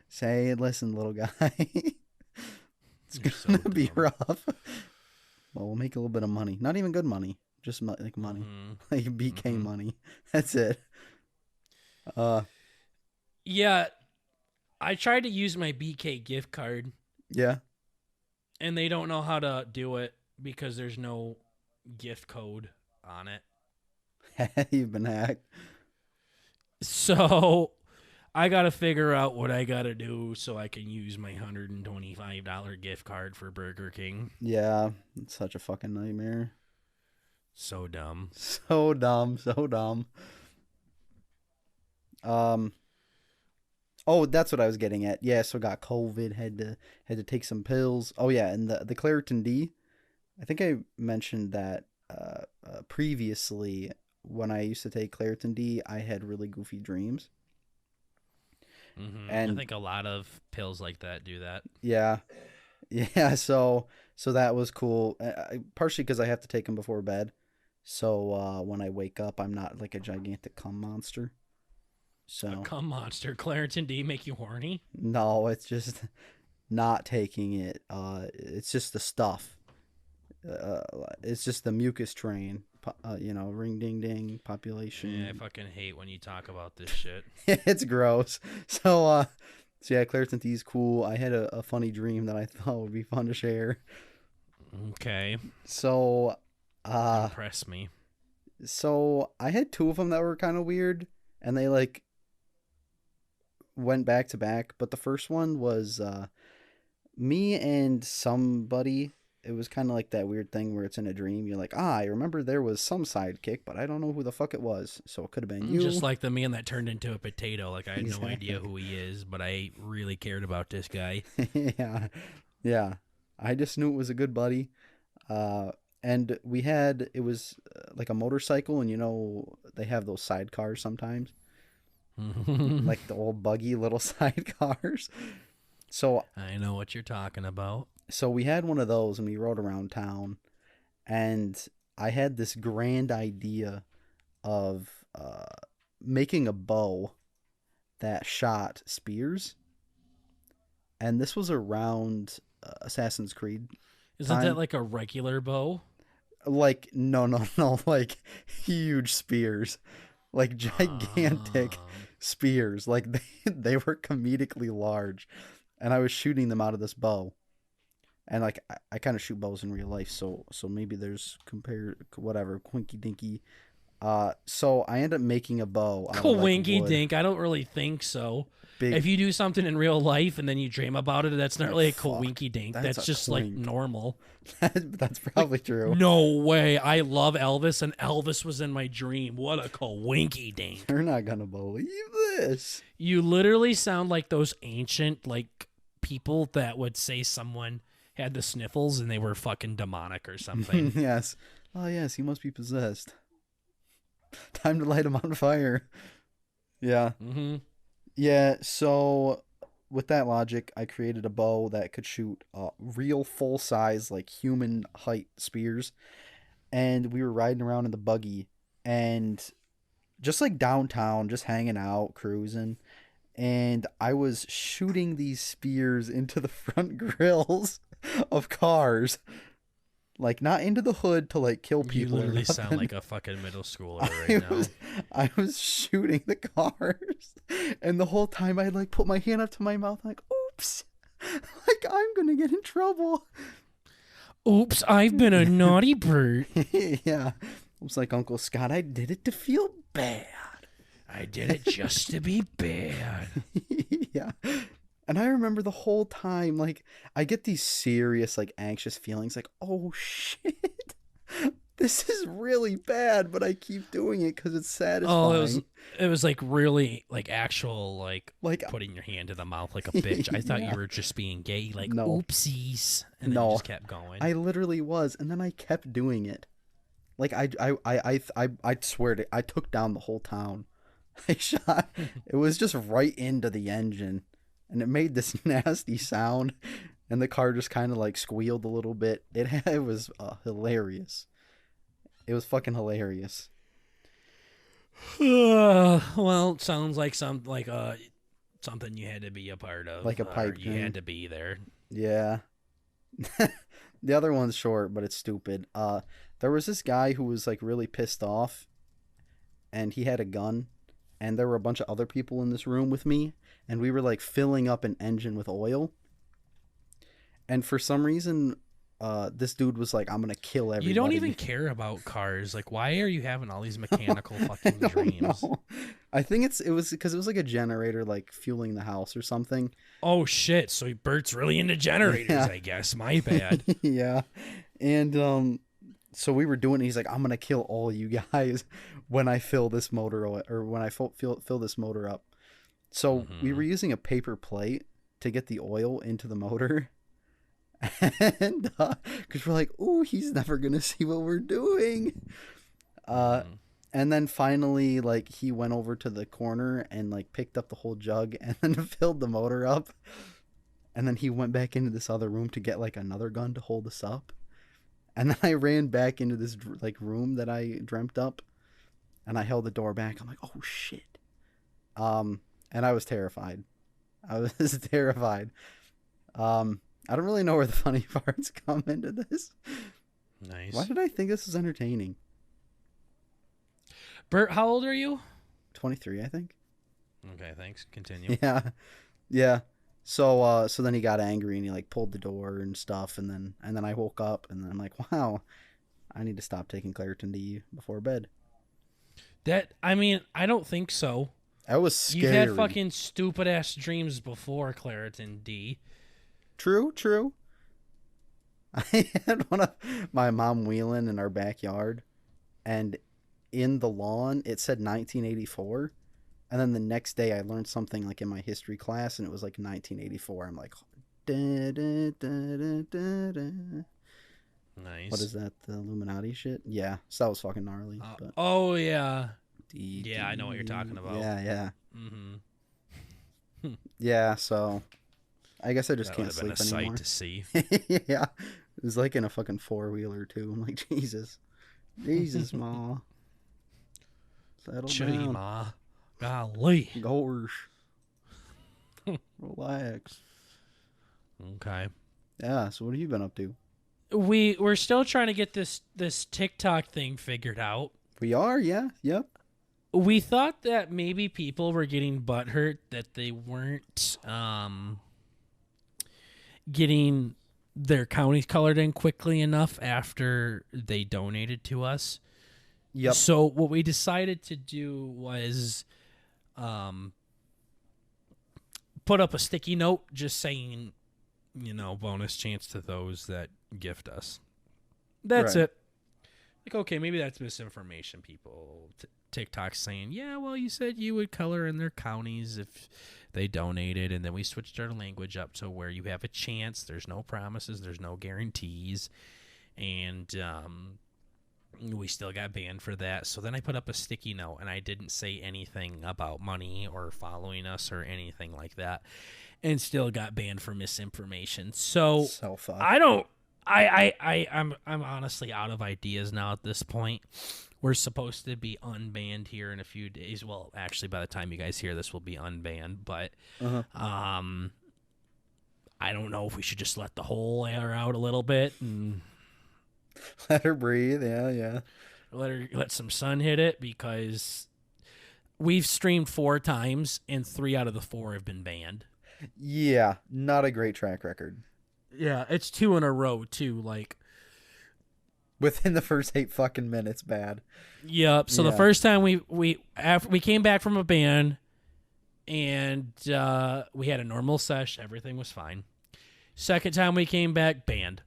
say, "Listen, little guy, it's You're gonna be rough. Well, we'll make a little bit of money. Not even good money, just like money, like BK money. That's it." Yeah, I tried to use my BK gift card. Yeah. And they don't know how to do it because there's no gift code on it. You've been hacked. So I got to figure out what I got to do so I can use my $125 gift card for Burger King. Yeah, it's such a fucking nightmare. So dumb. So dumb. Oh, that's what I was getting at. Yeah, so got COVID, had to take some pills. Oh yeah, and the Claritin D, I think I mentioned that previously when I used to take Claritin D, I had really goofy dreams. I And think a lot of pills like that do that. yeah, yeah. So that was cool. Partially because I have to take them before bed. So when I wake up, I'm not like a gigantic cum monster. A So cum monster. Claritin D make you horny? no, it's just not taking it. It's just the stuff. Uh, it's just the mucus train. Ring ding ding population. Yeah, I fucking hate when you talk about this shit. It's gross. So yeah, Claritin D is cool. I had a funny dream that I thought would be fun to share. Okay. So, Impress me. so I had two of them that were kind of weird, and they like went back to back. But the first one was me and somebody. It was kind of like that weird thing where it's in a dream. You're like, I remember there was some sidekick, but I don't know who the fuck it was. So it could have been you. Just like the man that turned into a potato. Like, I had Exactly. no idea who he is, but I really cared about this guy. Yeah, yeah. I just knew it was a good buddy. And it was like a motorcycle, and they have those sidecars sometimes, like the old buggy little sidecars. So I know what you're talking about. so we had one of those, and we rode around town, and I had this grand idea of making a bow that shot spears, and this was around Assassin's Creed. Isn't Time. that like a regular bow? Like no, like huge spears, like gigantic spears, like they were comedically large, and I was shooting them out of this bow. And like I kind of shoot bows in real life, so maybe there's whatever quinky dinky. So I end up making a bow. Out of, like, Winky wood. dink. I don't really think so. Big, If you do something in real life and then you dream about it, that's not really a fuck, winky dink. that's That's a just like twink. normal. That's probably true. No way. I love Elvis, and Elvis was in my dream. What a winky dink. You're not gonna believe this. You literally sound like those ancient like people that would say someone had the sniffles and they were fucking demonic or something. Yes. Oh yes, he must be possessed. Time to light him on fire. Yeah. Mm-hmm. Yeah, so with that logic, I created a bow that could shoot real full size, like human height spears. And we were riding around in the buggy and just like downtown, just hanging out, cruising. And I was shooting these spears into the front grills of cars. Like, not into the hood to, like, kill people. You literally or sound nothing. like a fucking middle schooler right now. I was shooting the cars, and the whole time I'd like put my hand up to my mouth, like, oops, like I'm gonna get in trouble. Oops, I've been a naughty bird. Yeah, I was like Uncle Scott. I did it to feel bad. I did it just to be bad. Yeah. And I remember the whole time, like, I get these serious, like, anxious feelings, like, oh shit, this is really bad, but I keep doing it because it's satisfying. Oh, it was like really like actual like Like, putting your hand to the mouth like a bitch. I thought Yeah. you were just being gay, like No. oopsies, and then No. you just kept going. I literally was, and then I kept doing it. Like, I swear to, I took down the whole town. I shot. It was just right into the engine. And it made this nasty sound, and the car just kind of like squealed a little bit. It was hilarious. It was fucking hilarious. Well, sounds like something you had to be a part of, Like a pipe You dream. had to be there. Yeah. The other one's short, but it's stupid. There was this guy who was like really pissed off, and he had a gun, and there were a bunch of other people in this room with me, and we were like filling up an engine with oil. And for some reason, this dude was like, I'm gonna kill everybody. You don't even care about cars. Like, why are you having all these mechanical fucking I don't dreams? know. I think it was because it was like a generator like fueling the house or something. Oh shit! So Bert's really into generators, Yeah. I guess. My bad. Yeah. And so we were doing it. He's like, I'm gonna kill all you guys when I fill this motor oil, or when I fill this motor up. So we were using a paper plate to get the oil into the motor. And because we're like, ooh, he's never gonna see what we're doing. And And then finally, like, he went over to the corner and, like, picked up the whole jug and then filled the motor up. And then he went back into this other room to get, like, another gun to hold us up. And then I ran back into this, like, room that I dreamt up. And I held the door back. I'm like, oh, shit. And I was terrified. I was terrified. I don't really know where the funny parts come into this. Nice. Why did I think this was entertaining? Bert, how old are you? 23, I think. Okay, thanks. Continue. Yeah. So then he got angry and he like pulled the door and stuff, and then I woke up and then I'm like, wow, I need to stop taking Claritin D before bed. I don't think so. That was scary. You've had fucking stupid ass dreams before Claritin D. True. I had one of my mom wheeling in our backyard, and in the lawn it said 1984, and then the next day I learned something like in my history class and it was like 1984. I'm like, da, da, da, da, da. Nice. What is that, the Illuminati shit? Yeah, so that was fucking gnarly. But oh yeah. Yeah, I know what you're talking about. Yeah. Mm-hmm. Yeah, so I guess I just That can't would have been sleep a anymore. sight to see. Yeah, it was like in a fucking four-wheeler too. I'm like, Jesus, ma, settle Chitty, down. ma. Golly. Gosh, relax. Okay. Yeah. So what have you been up to? We're still trying to get this TikTok thing figured out. We are. Yeah. Yep. We thought that maybe people were getting butthurt that they weren't getting their counties colored in quickly enough after they donated to us. Yep. So what we decided to do was put up a sticky note just saying, bonus chance to those that gift us. That's Right. it. Like, okay, maybe that's misinformation. People, TikTok saying, yeah, well, you said you would color in their counties if they donated, and then we switched our language up to where you have a chance. There's no promises. There's no guarantees. And we still got banned for that. So then I put up a sticky note, and I didn't say anything about money or following us or anything like that, and still got banned for misinformation. So fucked. I'm honestly out of ideas now at this point. We're supposed to be unbanned here in a few days. Well, actually, by the time you guys hear this, we'll be unbanned. But I don't know if we should just let the whole air out a little bit and Let her breathe. Yeah. let some sun hit it, because we've streamed 4 times and 3 out of the 4 have been banned. Yeah. Not a great track record. Yeah, it's 2 in a row too. Like, Within the first 8 fucking minutes, bad. yep. So the first time after we came back from a ban, and we had a normal sesh, everything was fine. Second time we came back, banned.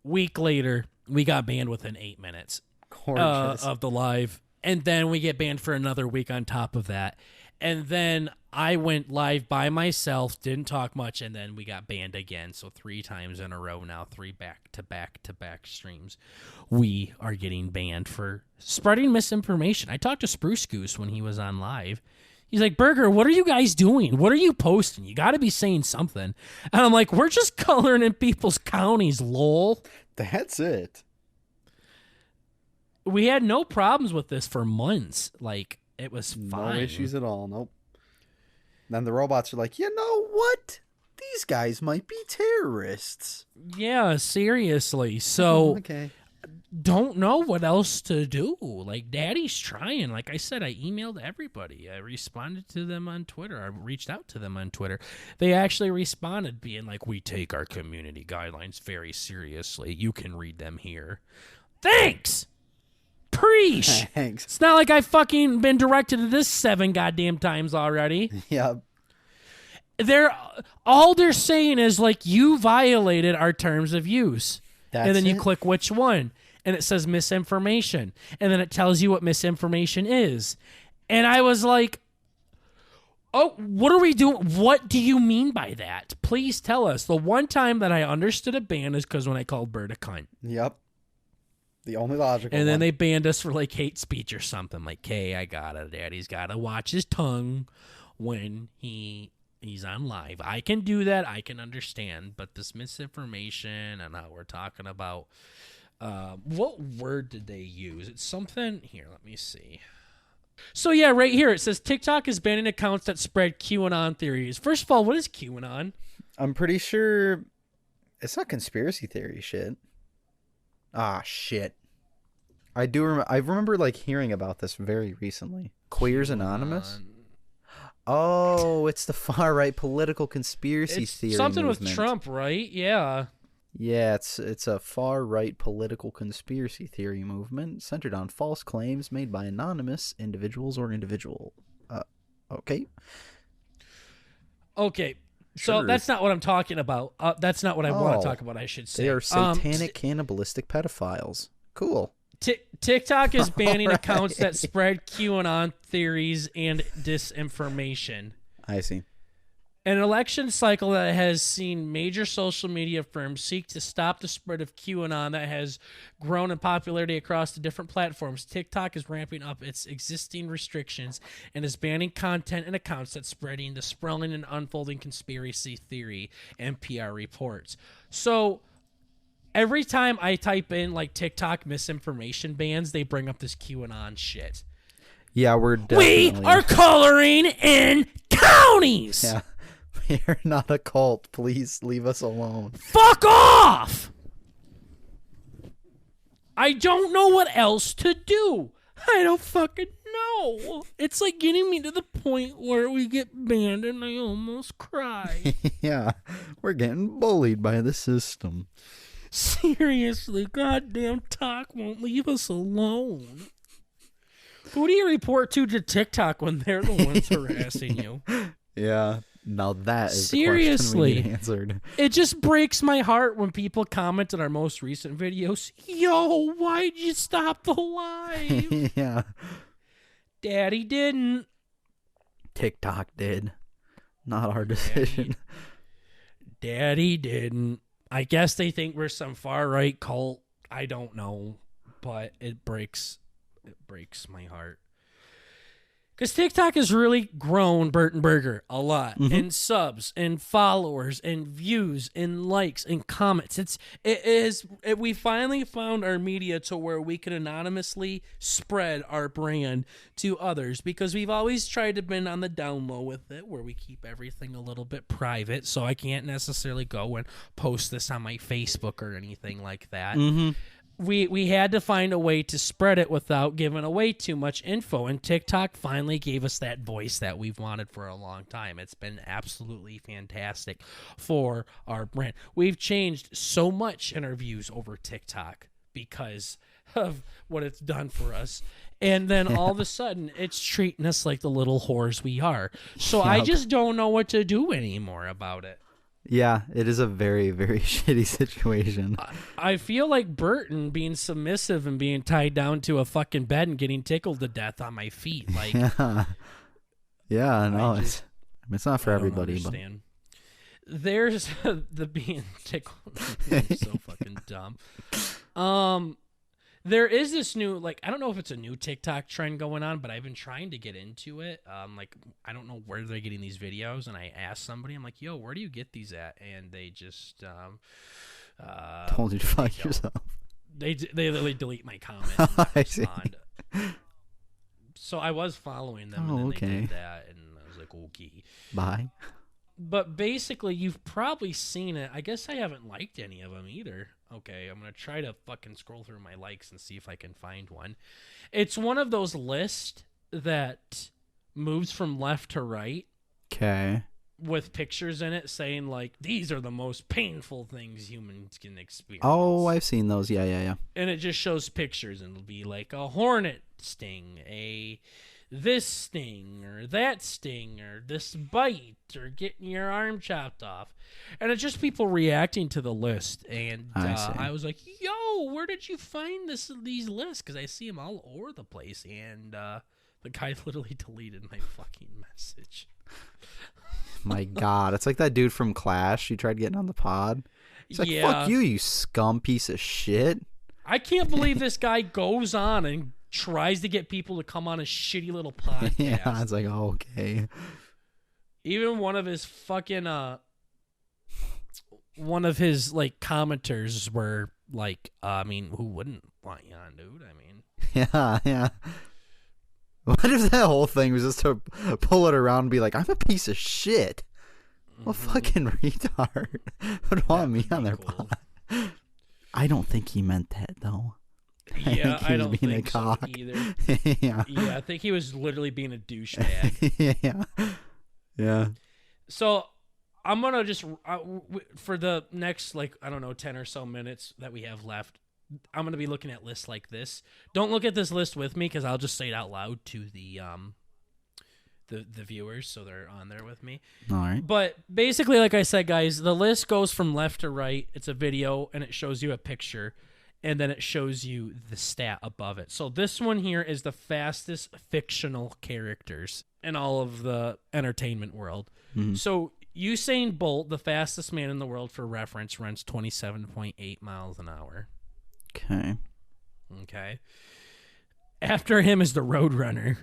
Week later, we got banned within 8 minutes of the live, and then we get banned for another week on top of that. And then I went live by myself, didn't talk much, and then we got banned again. So 3 times in a row now, 3 back-to-back streams. We are getting banned for spreading misinformation. I talked to Spruce Goose when he was on live. He's like, Burger, what are you guys doing? What are you posting? You got to be saying something. And I'm like, we're just coloring in people's counties, lol. That's it. We had no problems with this for months. Like, it was fine. No issues at all. Nope. Then the robots are like, you know what? These guys might be terrorists. Yeah, seriously. So, okay. Don't know what else to do. Like, Daddy's trying. Like I said, I emailed everybody. I responded to them on Twitter. I reached out to them on Twitter. They actually responded being like, we take our community guidelines very seriously. You can read them here. Thanks! Preach! Thanks. It's not like I've fucking been directed to this 7 goddamn times already. Yeah. All they're saying is, like, you violated our terms of use. That's and then you it? click which one, and it says misinformation. And then it tells you what misinformation is. And I was like, oh, what are we doing? What do you mean by that? Please tell us. The one time that I understood a ban is because when I called Bert a cunt. Yep. The only logical And then one. they banned us for like hate speech or something. Like, hey, Daddy's gotta watch his tongue when he's on live. I can do that. I can understand. But this misinformation and how we're talking about, what word did they use? It's something here. Let me see. So yeah, right here it says TikTok is banning accounts that spread QAnon theories. First of all, what is QAnon? I'm pretty sure it's not conspiracy theory shit. Ah, shit. I remember like hearing about this very recently. Queers Anonymous? Oh, it's the far right political conspiracy theory something movement. with Trump, right? Yeah. Yeah, it's a far right political conspiracy theory movement centered on false claims made by anonymous individuals or individual. Okay. Okay. Sure. So that's not what I'm talking about. That's not what I want to talk about, I should say. They are satanic cannibalistic pedophiles. Cool. TikTok is banning accounts that spread QAnon theories and disinformation. I see. An election cycle that has seen major social media firms seek to stop the spread of QAnon that has grown in popularity across the different platforms. TikTok is ramping up its existing restrictions and is banning content and accounts that spreading the sprawling and unfolding conspiracy theory, NPR reports. So every time I type in like TikTok misinformation bans, they bring up this QAnon shit. Yeah, we're definitely... We are coloring in counties! Yeah. We're not a cult. Please leave us alone. Fuck off! I don't know what else to do. I don't fucking know. It's like getting me to the point where we get banned and I almost cry. Yeah, we're getting bullied by the system. Seriously, goddamn talk won't leave us alone. Who do you report to TikTok when they're the ones harassing you? Yeah. Now that is seriously the question we need answered. It just breaks my heart when people comment on our most recent videos. Yo, why'd you stop the live? Yeah. Daddy didn't. TikTok did. Not our decision. Daddy didn't. I guess they think we're some far right cult. I don't know, but it breaks my heart. Because TikTok has really grown Burton Burger a lot in subs and followers and views and likes and comments. We finally found our media to where we can anonymously spread our brand to others, because we've always tried to been on the down low with it, where we keep everything a little bit private. So I can't necessarily go and post this on my Facebook or anything like that. We had to find a way to spread it without giving away too much info, and TikTok finally gave us that voice that we've wanted for a long time. It's been absolutely fantastic for our brand. We've changed so much in our views over TikTok because of what it's done for us. And then all of a sudden, it's treating us like the little whores we are. So I just don't know what to do anymore about it. Yeah, it is a very, very shitty situation. I feel like Burton being submissive and being tied down to a fucking bed and getting tickled to death on my feet. Like, yeah, no, it's not for everybody. But there's the being tickled. So fucking dumb. There is this new, like, I don't know if it's a new TikTok trend going on, but I've been trying to get into it. Like, I don't know where they're getting these videos, and I asked somebody, I'm like, yo, where do you get these at? And they just told you to fuck yourself. They literally delete my comment. I see. So I was following them, and then they did that, and I was like, okay. Bye. But basically, you've probably seen it. I guess I haven't liked any of them either. Okay, I'm going to try to fucking scroll through my likes and see if I can find one. It's one of those lists that moves from left to right. Okay. With pictures in it saying, like, these are the most painful things humans can experience. Oh, I've seen those. Yeah. And it just shows pictures, and it'll be like a hornet sting, this sting or that sting or this bite or getting your arm chopped off, and it's just people reacting to the list. And I was like, yo, where did you find these lists? Because I see them all over the place. And the guy literally deleted my fucking message. My God, it's like that dude from Clash. You tried getting on the pod. He's like, fuck you scum piece of shit. I can't believe this guy goes on and tries to get people to come on a shitty little podcast. Yeah, it's like, oh, okay. Even one of his fucking one of his like commenters were like, I mean, who wouldn't want you on, dude? I mean, yeah. What if that whole thing was just to pull it around and be like, I'm a piece of shit? What fucking retard would want me on their pod? I don't think he meant that, though. Yeah, I don't being think a cock. so either. Yeah. Yeah, I think he was literally being a douchebag. Yeah. So I'm going to just, for the next, like, I don't know, 10 or so minutes that we have left, I'm going to be looking at lists like this. Don't look at this list with me because I'll just say it out loud to the viewers so they're on there with me. All right. But basically, like I said, guys, the list goes from left to right. It's a video, and it shows you a picture, and then it shows you the stat above it. So this one here is the fastest fictional characters in all of the entertainment world. Mm-hmm. So Usain Bolt, the fastest man in the world, for reference, runs 27.8 miles an hour. Okay. After him is the Roadrunner.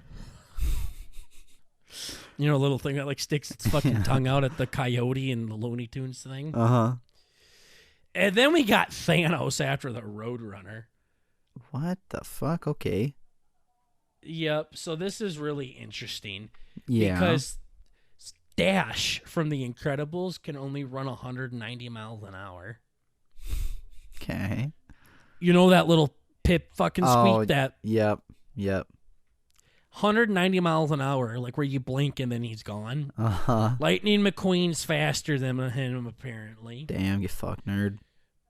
You know, a little thing that like sticks its fucking tongue out at the Coyote and the Looney Tunes thing. And then we got Thanos after the Roadrunner. What the fuck? Okay. Yep. So this is really interesting. Yeah. Because Dash from The Incredibles can only run 190 miles an hour. Okay. You know that little pip fucking squeak that? Yep. 190 miles an hour, like where you blink and then he's gone. Lightning McQueen's faster than him, apparently. Damn, you fuck nerd.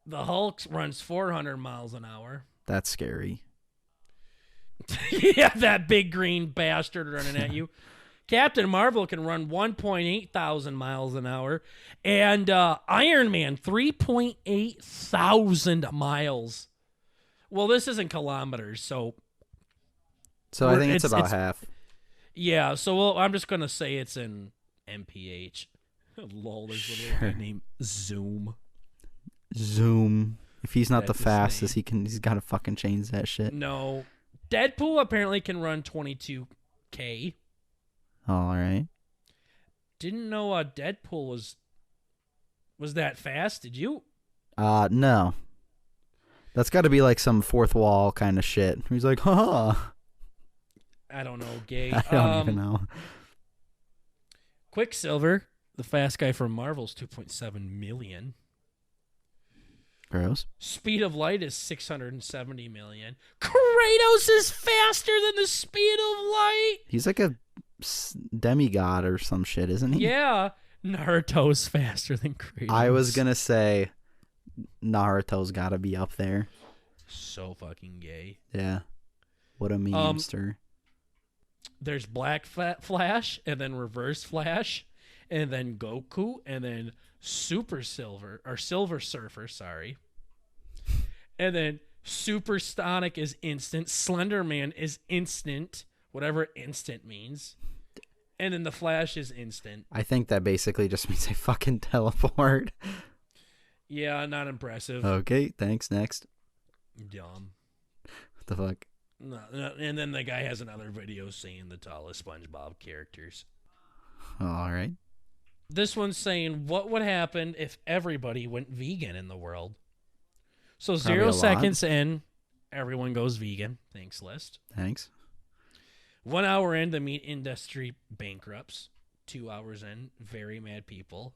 The Hulk runs 400 miles an hour. That's scary. Yeah, that big green bastard running at you. Captain Marvel can run 1.8 thousand miles an hour. And Iron Man, 3.8 thousand miles. Well, this isn't kilometers, so I think it's about half. Yeah, so I'm just going to say it's in MPH. Lol, there's a little guy named Zoom. If he's not the fastest, he's got to fucking change that shit. No. Deadpool apparently can run 22K. All right. Didn't know Deadpool was that fast. Did you? No. That's got to be like some fourth wall kind of shit. He's like, haha. I don't know, gay. I don't even know. Quicksilver, the fast guy from Marvel's 2.7 million. Gross. Speed of light is 670 million. Kratos is faster than the speed of light. He's like a demigod or some shit, isn't he? Yeah. Naruto's faster than Kratos. I was going to say Naruto's got to be up there. So fucking gay. Yeah. What a memester. There's Black Flash, and then Reverse Flash, and then Goku, and then Silver Surfer, sorry. And then Super Sonic is instant. Slender Man is instant, whatever instant means. And then the Flash is instant. I think that basically just means they fucking teleport. Yeah, not impressive. Okay, thanks. Next. Dumb. What the fuck? No, and then the guy has another video saying the tallest SpongeBob characters. All right. This one's saying, what would happen if everybody went vegan in the world? So Probably 0 seconds in, everyone goes vegan. Thanks, list. Thanks. 1 hour in, the meat industry bankrupts. 2 hours in, very mad people.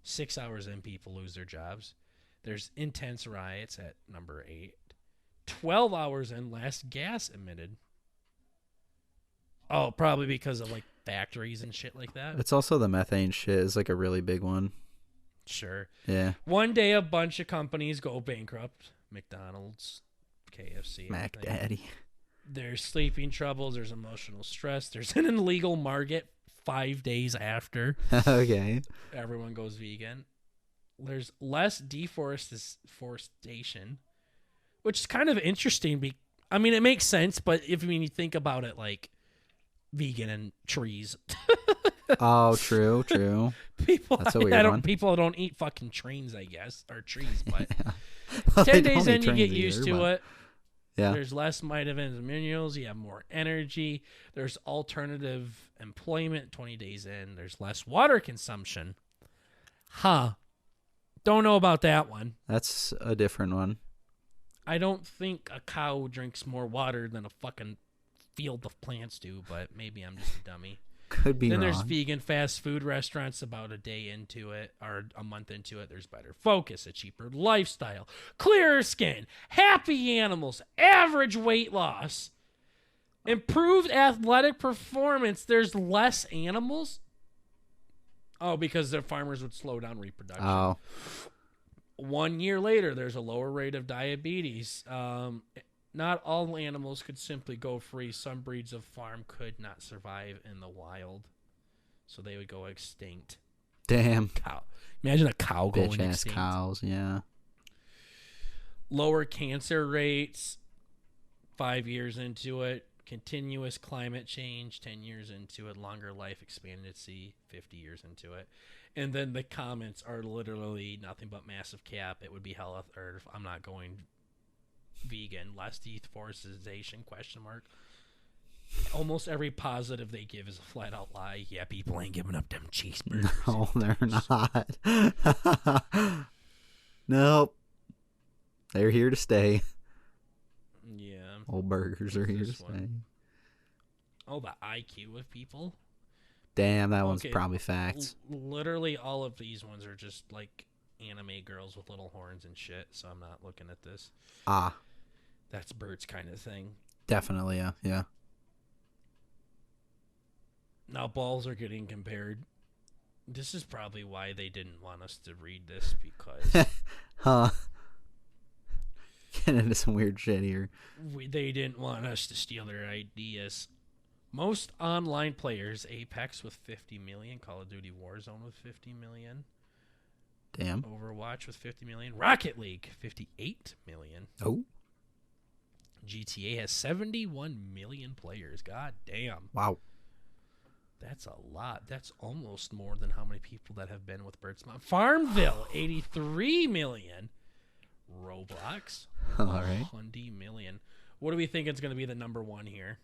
6 hours in, people lose their jobs. There's intense riots at number 8. 12 hours in, last gas emitted. Oh, probably because of like factories and shit like that. It's also the methane shit is like a really big one. Sure. Yeah. One day, a bunch of companies go bankrupt. McDonald's, KFC, Mac everything. Daddy. There's sleeping troubles. There's emotional stress. There's an illegal market 5 days after. Okay. Everyone goes vegan. There's less deforestation, which is kind of interesting. I mean, it makes sense, but you think about it, like vegan and trees. Oh, true. People, That's a weird one. People don't eat fucking trains, I guess, or trees. But Well, 10 they days don't in, eat you get trains used either, to but- it. Yeah. There's less vitamins and minerals. You have more energy. There's alternative employment 20 days in. There's less water consumption. Don't know about that one. That's a different one. I don't think a cow drinks more water than a fucking field of plants do, but maybe I'm just a dummy. Could be Then wrong. there's vegan fast food restaurants about a day into it or a month into it. There's better focus, a cheaper lifestyle, clearer skin, happy animals, average weight loss, improved athletic performance. There's less animals. Oh, because the farmers would slow down reproduction. Oh. 1 year later, there's a lower rate of diabetes. Not all animals could simply go free. Some breeds of farm could not survive in the wild, so they would go extinct. Damn. Cow. Imagine a cow going Bitch ass extinct. cows, yeah. Lower cancer rates 5 years into it. Continuous climate change 10 years into it. Longer life expectancy 50 years into it. And then the comments are literally nothing but massive cap. It would be hell on earth. I'm not going vegan. Less deforestation ? Almost every positive they give is a flat out lie. Yeah, people ain't giving up them cheeseburgers. No, they're not. Nope. They're here to stay. Yeah. Old burgers are here to This stay. one. Oh, the IQ of people. Damn, that one's Okay, probably facts. Literally all of these ones are just like anime girls with little horns and shit, so I'm not looking at this. Ah, That's Bert's kind of thing. definitely, yeah. Now balls are getting compared. This is probably why they didn't want us to read this, because Huh. Getting into some weird shit here. they didn't want us to steal their ideas. Most online players: Apex with 50 million, Call of Duty Warzone with 50 million, Damn. Overwatch with 50 million, Rocket League 58 million. Oh, GTA has 71 million players. God damn. wow. That's a lot. That's almost more than how many people that have been with Bert's Mom. Farmville, 83 million. Roblox, All right. 100 million. What do we think is going to be the number one here?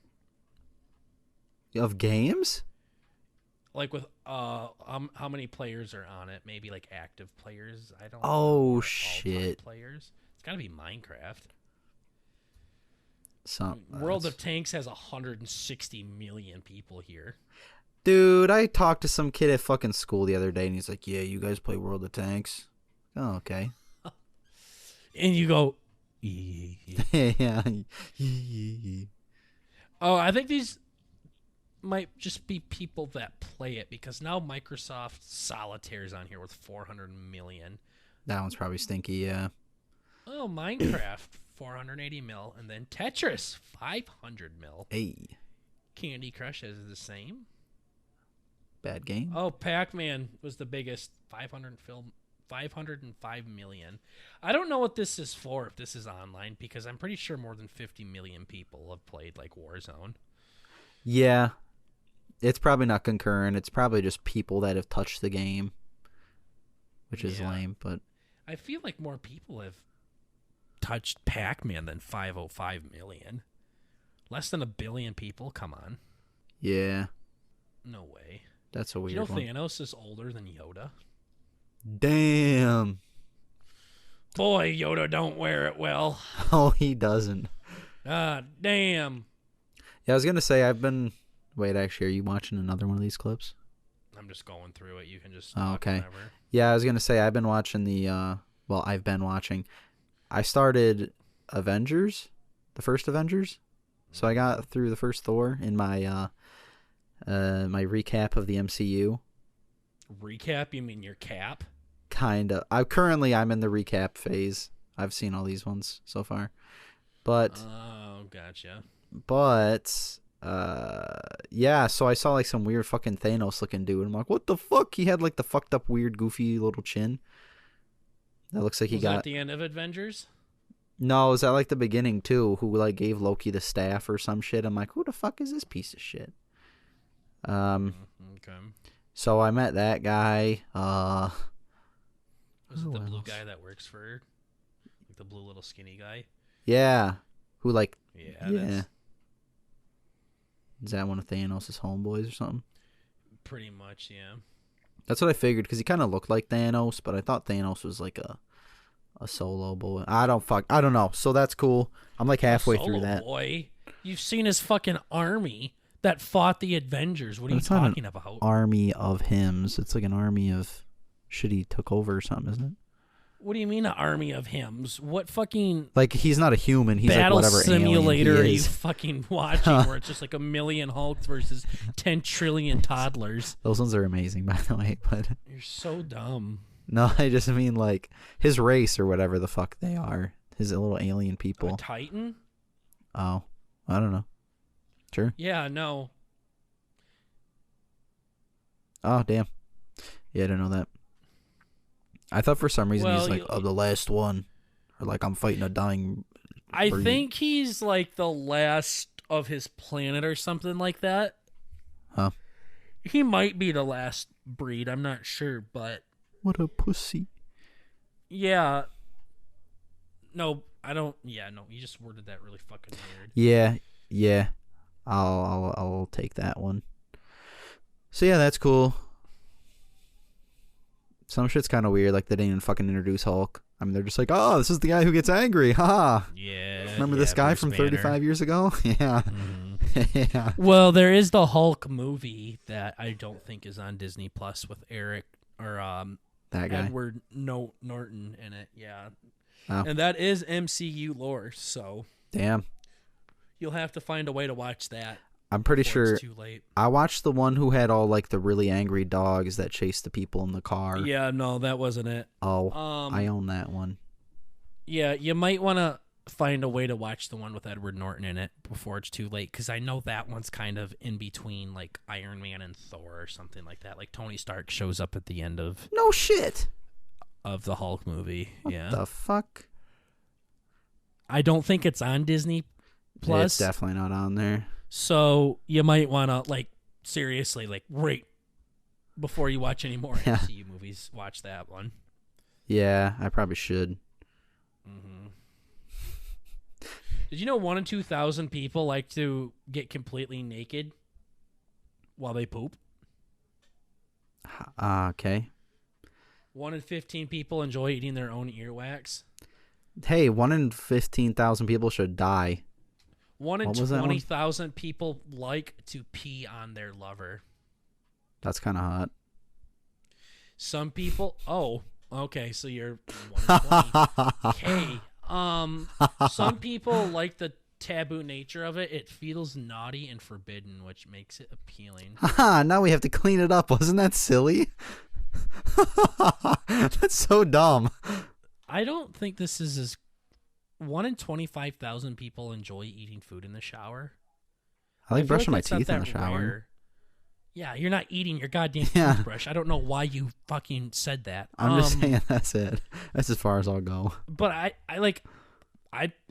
Of games? Like with how many players are on it? Maybe like active players. I don't know. Oh, All-time shit. Players. It's got to be Minecraft. World That's- of Tanks has 160 million people here. Dude, I talked to some kid at fucking school the other day, and he's like, yeah, you guys play World of Tanks? Oh, okay. And you go, Yeah. oh, I think these might just be people that play it, because now Microsoft Solitaire's on here with 400 million. That one's probably stinky, yeah. Oh, Minecraft 480 mil, and then Tetris 500 mil. Hey, Candy Crush is the same. bad game. Oh, Pac-Man was the biggest, 505 million. I don't know what this is for, if this is online, because I'm pretty sure more than 50 million people have played like Warzone. Yeah. It's probably not concurrent. It's probably just people that have touched the game, which is Yeah. lame, but I feel like more people have touched Pac-Man than 505 million. Less than a billion people? Come on. yeah, No way. that's a Do weird you know one. Thanos is older than Yoda? Damn. Boy, Yoda don't wear it well. Oh, he doesn't. Ah, damn. Yeah, I was going to say, Wait, actually, are you watching another one of these clips? I'm just going through it. You can just Oh, talk okay. whenever. Yeah, I was going to say, I've been watching I started Avengers, the first Avengers. So I got through the first Thor in my my recap of the MCU. Recap? You mean your cap? Kind of. I'm in the recap phase. I've seen all these ones so far. But Oh, gotcha. yeah, so I saw like some weird fucking Thanos looking dude. I'm like, what the fuck? He had like the fucked up weird goofy little chin. That looks like he Was got that the end of Avengers? No, it was at like the beginning too, who like gave Loki the staff or some shit. I'm like, who the fuck is this piece of shit? Okay. So I met that guy. Was it Who the blue else? guy that works for, like the blue little skinny guy? Yeah. Who like? Yeah. Yeah. Is that one of Thanos' homeboys or something? Pretty much, yeah. That's what I figured because he kind of looked like Thanos, but I thought Thanos was like a solo boy. I don't know. So that's cool. I'm like halfway through that. Boy, you've seen his fucking army that fought the Avengers. What are you talking about? Army of hymns. It's like an army of shit he took over or something, isn't it? What do you mean an army of hymns? What fucking like he's not a human? He's battle like whatever simulator alien are he you is. fucking watching? Where it's just like 1,000,000 Hulks versus 10 trillion toddlers. Those ones are amazing, by the way. But you're so dumb. No, I just mean like his race or whatever the fuck they are. His little alien people. A Titan? Oh, I don't know. Sure. Yeah, no. Oh, damn. Yeah, I didn't know that. I thought for some reason he's like, the last one. Or like, I'm fighting a dying breed. I think he's like the last of his planet or something like that. Huh? He might be the last breed. I'm not sure, but... What a pussy. Yeah. No, I don't... Yeah, no, you just worded that really fucking weird. Yeah. I'll take that one. So yeah, that's cool. Some shit's kind of weird, like they didn't even fucking introduce Hulk. I mean, they're just like, oh, this is the guy who gets angry, haha. Yeah. Remember this guy Bruce from Banner. 35 years ago? Yeah. Mm-hmm. Yeah. Well, there is the Hulk movie that I don't think is on Disney Plus with Eric or that guy. Edward Norton in it. Yeah. Oh. And that is MCU lore, so Damn. you'll have to find a way to watch that. I'm pretty sure it's too late. I watched the one who had all like the really angry dogs that chased the people in the car. Yeah, no, that wasn't it. Oh, I own that one. Yeah, you might want to find a way to watch the one with Edward Norton in it before it's too late, because I know that one's kind of in between like Iron Man and Thor or something like that. Like Tony Stark shows up at the end of No shit. Of the Hulk movie. What yeah. the fuck? I don't think it's on Disney Plus. It's definitely not on there. So you might want to, like, seriously, like, right before you watch any more MCU movies, watch that one. Yeah, I probably should. Mm-hmm. Did you know 1 in 2,000 people like to get completely naked while they poop? Okay. 1 in 15 people enjoy eating their own earwax. Hey, 1 in 15,000 people should die. 1 in 20,000 people like to pee on their lover. That's kind of hot. Some people... Oh, okay, so you're 1 in 20. Okay. Some people like the taboo nature of it. It feels naughty and forbidden, which makes it appealing. Haha, now we have to clean it up. Wasn't that silly? That's so dumb. I don't think this is as... 1 in 25,000 people enjoy eating food in the shower. I like brushing my that's not teeth in that the shower. rare. Yeah, you're not eating your goddamn toothbrush. I don't know why you fucking said that. I'm just saying that's it. That's as far as I'll go. But I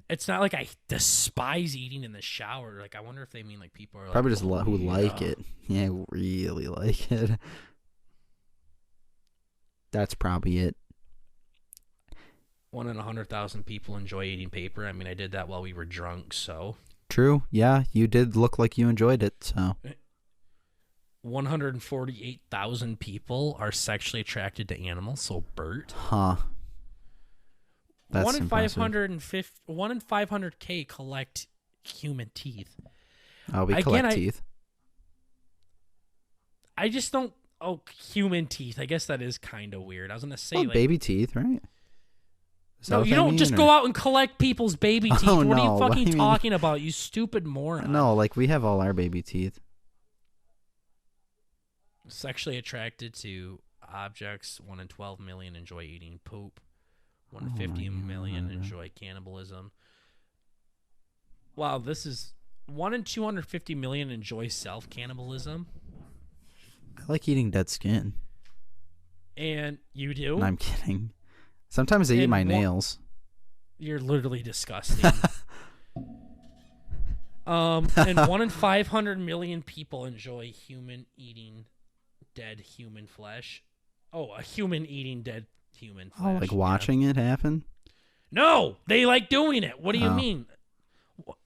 it's not like I despise eating in the shower. Like, I wonder if they mean like people are like, probably just who like it. Yeah, who really like it. That's probably it. 1 in 100,000 people enjoy eating paper. I mean, I did that while we were drunk, so. True. Yeah, you did look like you enjoyed it, so. 148,000 people are sexually attracted to animals, so Bert. Huh. That's 1 in impressive. 1 in 500K collect human teeth. Oh, we collect teeth. I just don't... Oh, human teeth. I guess that is kind of weird. I was going to say, like baby teeth, right? No, you don't just go out and collect people's baby teeth. Oh, what are you no. fucking talking about, you stupid moron? No, like we have all our baby teeth. Sexually attracted to objects. 1 in 12 million enjoy eating poop. 1 in 50 million enjoy cannibalism. Wow, this is 1 in 250 million enjoy self-cannibalism. I like eating dead skin. And you do? No, I'm kidding. Sometimes I eat my nails. You're literally disgusting. And 1 in 500 million people enjoy eating dead human flesh. Oh, a human eating dead human flesh. Oh, like watching it happen? No, they like doing it. What do you mean?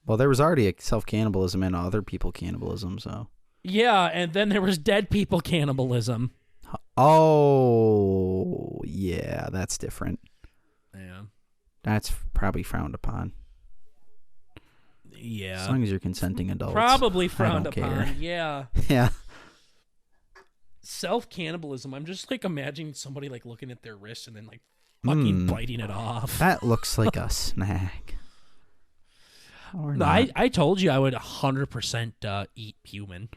Well, there was already a self-cannibalism and other people cannibalism, so. Yeah, and then there was dead people cannibalism. Oh, yeah, that's different. Yeah. That's probably frowned upon. Yeah. As long as you're consenting adults. Probably frowned upon. Care. Yeah. Yeah. Self-cannibalism. I'm just like imagining somebody like looking at their wrist and then like fucking biting it off. That looks like a snack. Or No, not. I told you I would 100% eat human.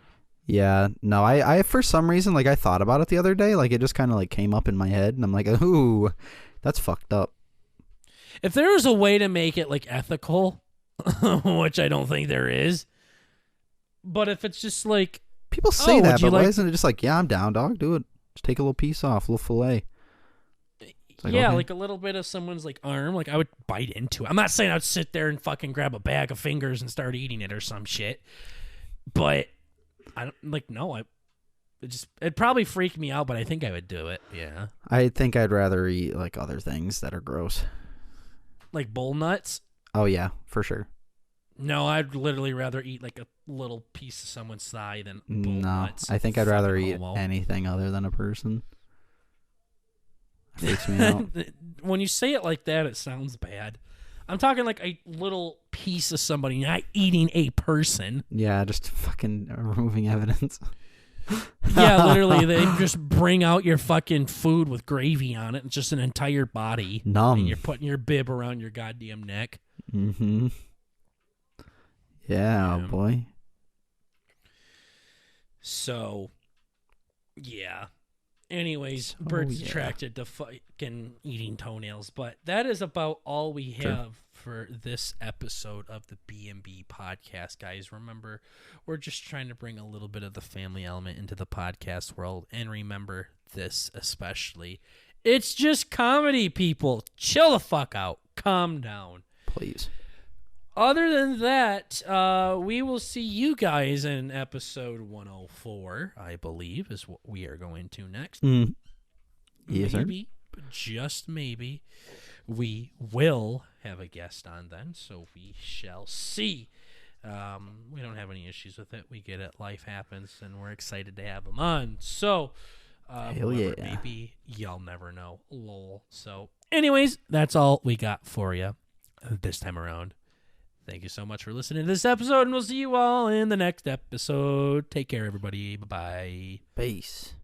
Yeah, no, I for some reason, like, I thought about it the other day, like, it just kind of, like, came up in my head, and I'm like, ooh, that's fucked up. If there was a way to make it, like, ethical, which I don't think there is, but if it's just, like... People say that, but why like... isn't it just like, yeah, I'm down, dog, do it. Just take a little piece off, a little fillet. Like, yeah, okay. Like a little bit of someone's, like, arm, like, I would bite into it. I'm not saying I'd sit there and fucking grab a bag of fingers and start eating it or some shit, but... I don't like no. It'd probably freak me out, but I think I would do it. Yeah. I think I'd rather eat like other things that are gross, like bull nuts. Oh yeah, for sure. No, I'd literally rather eat like a little piece of someone's thigh than bull nuts. I think I'd rather eat anything other than a person. It freaks me out. When you say it like that, it sounds bad. I'm talking like a little piece of somebody, not eating a person. Yeah, just fucking removing evidence. Yeah, literally, they just bring out your fucking food with gravy on it. It's just an entire body. Numb. And you're putting your bib around your goddamn neck. Mm-hmm. Yeah, boy. So, yeah. Anyways, birds attracted to fucking eating toenails, but that is about all we have for this episode of the B&B podcast, guys. Remember, we're just trying to bring a little bit of the family element into the podcast world, and remember this especially. It's just comedy, people. Chill the fuck out. Calm down. Please. Other than that, we will see you guys in episode 104, I believe, is what we are going to next. Yes, maybe, just maybe, we will have a guest on then, so we shall see. We don't have any issues with it. We get it. Life happens, and we're excited to have him on. So, hell yeah. Maybe y'all never know. Lol. So, anyways, that's all we got for you this time around. Thank you so much for listening to this episode, and we'll see you all in the next episode. Take care, everybody. Bye-bye. Peace.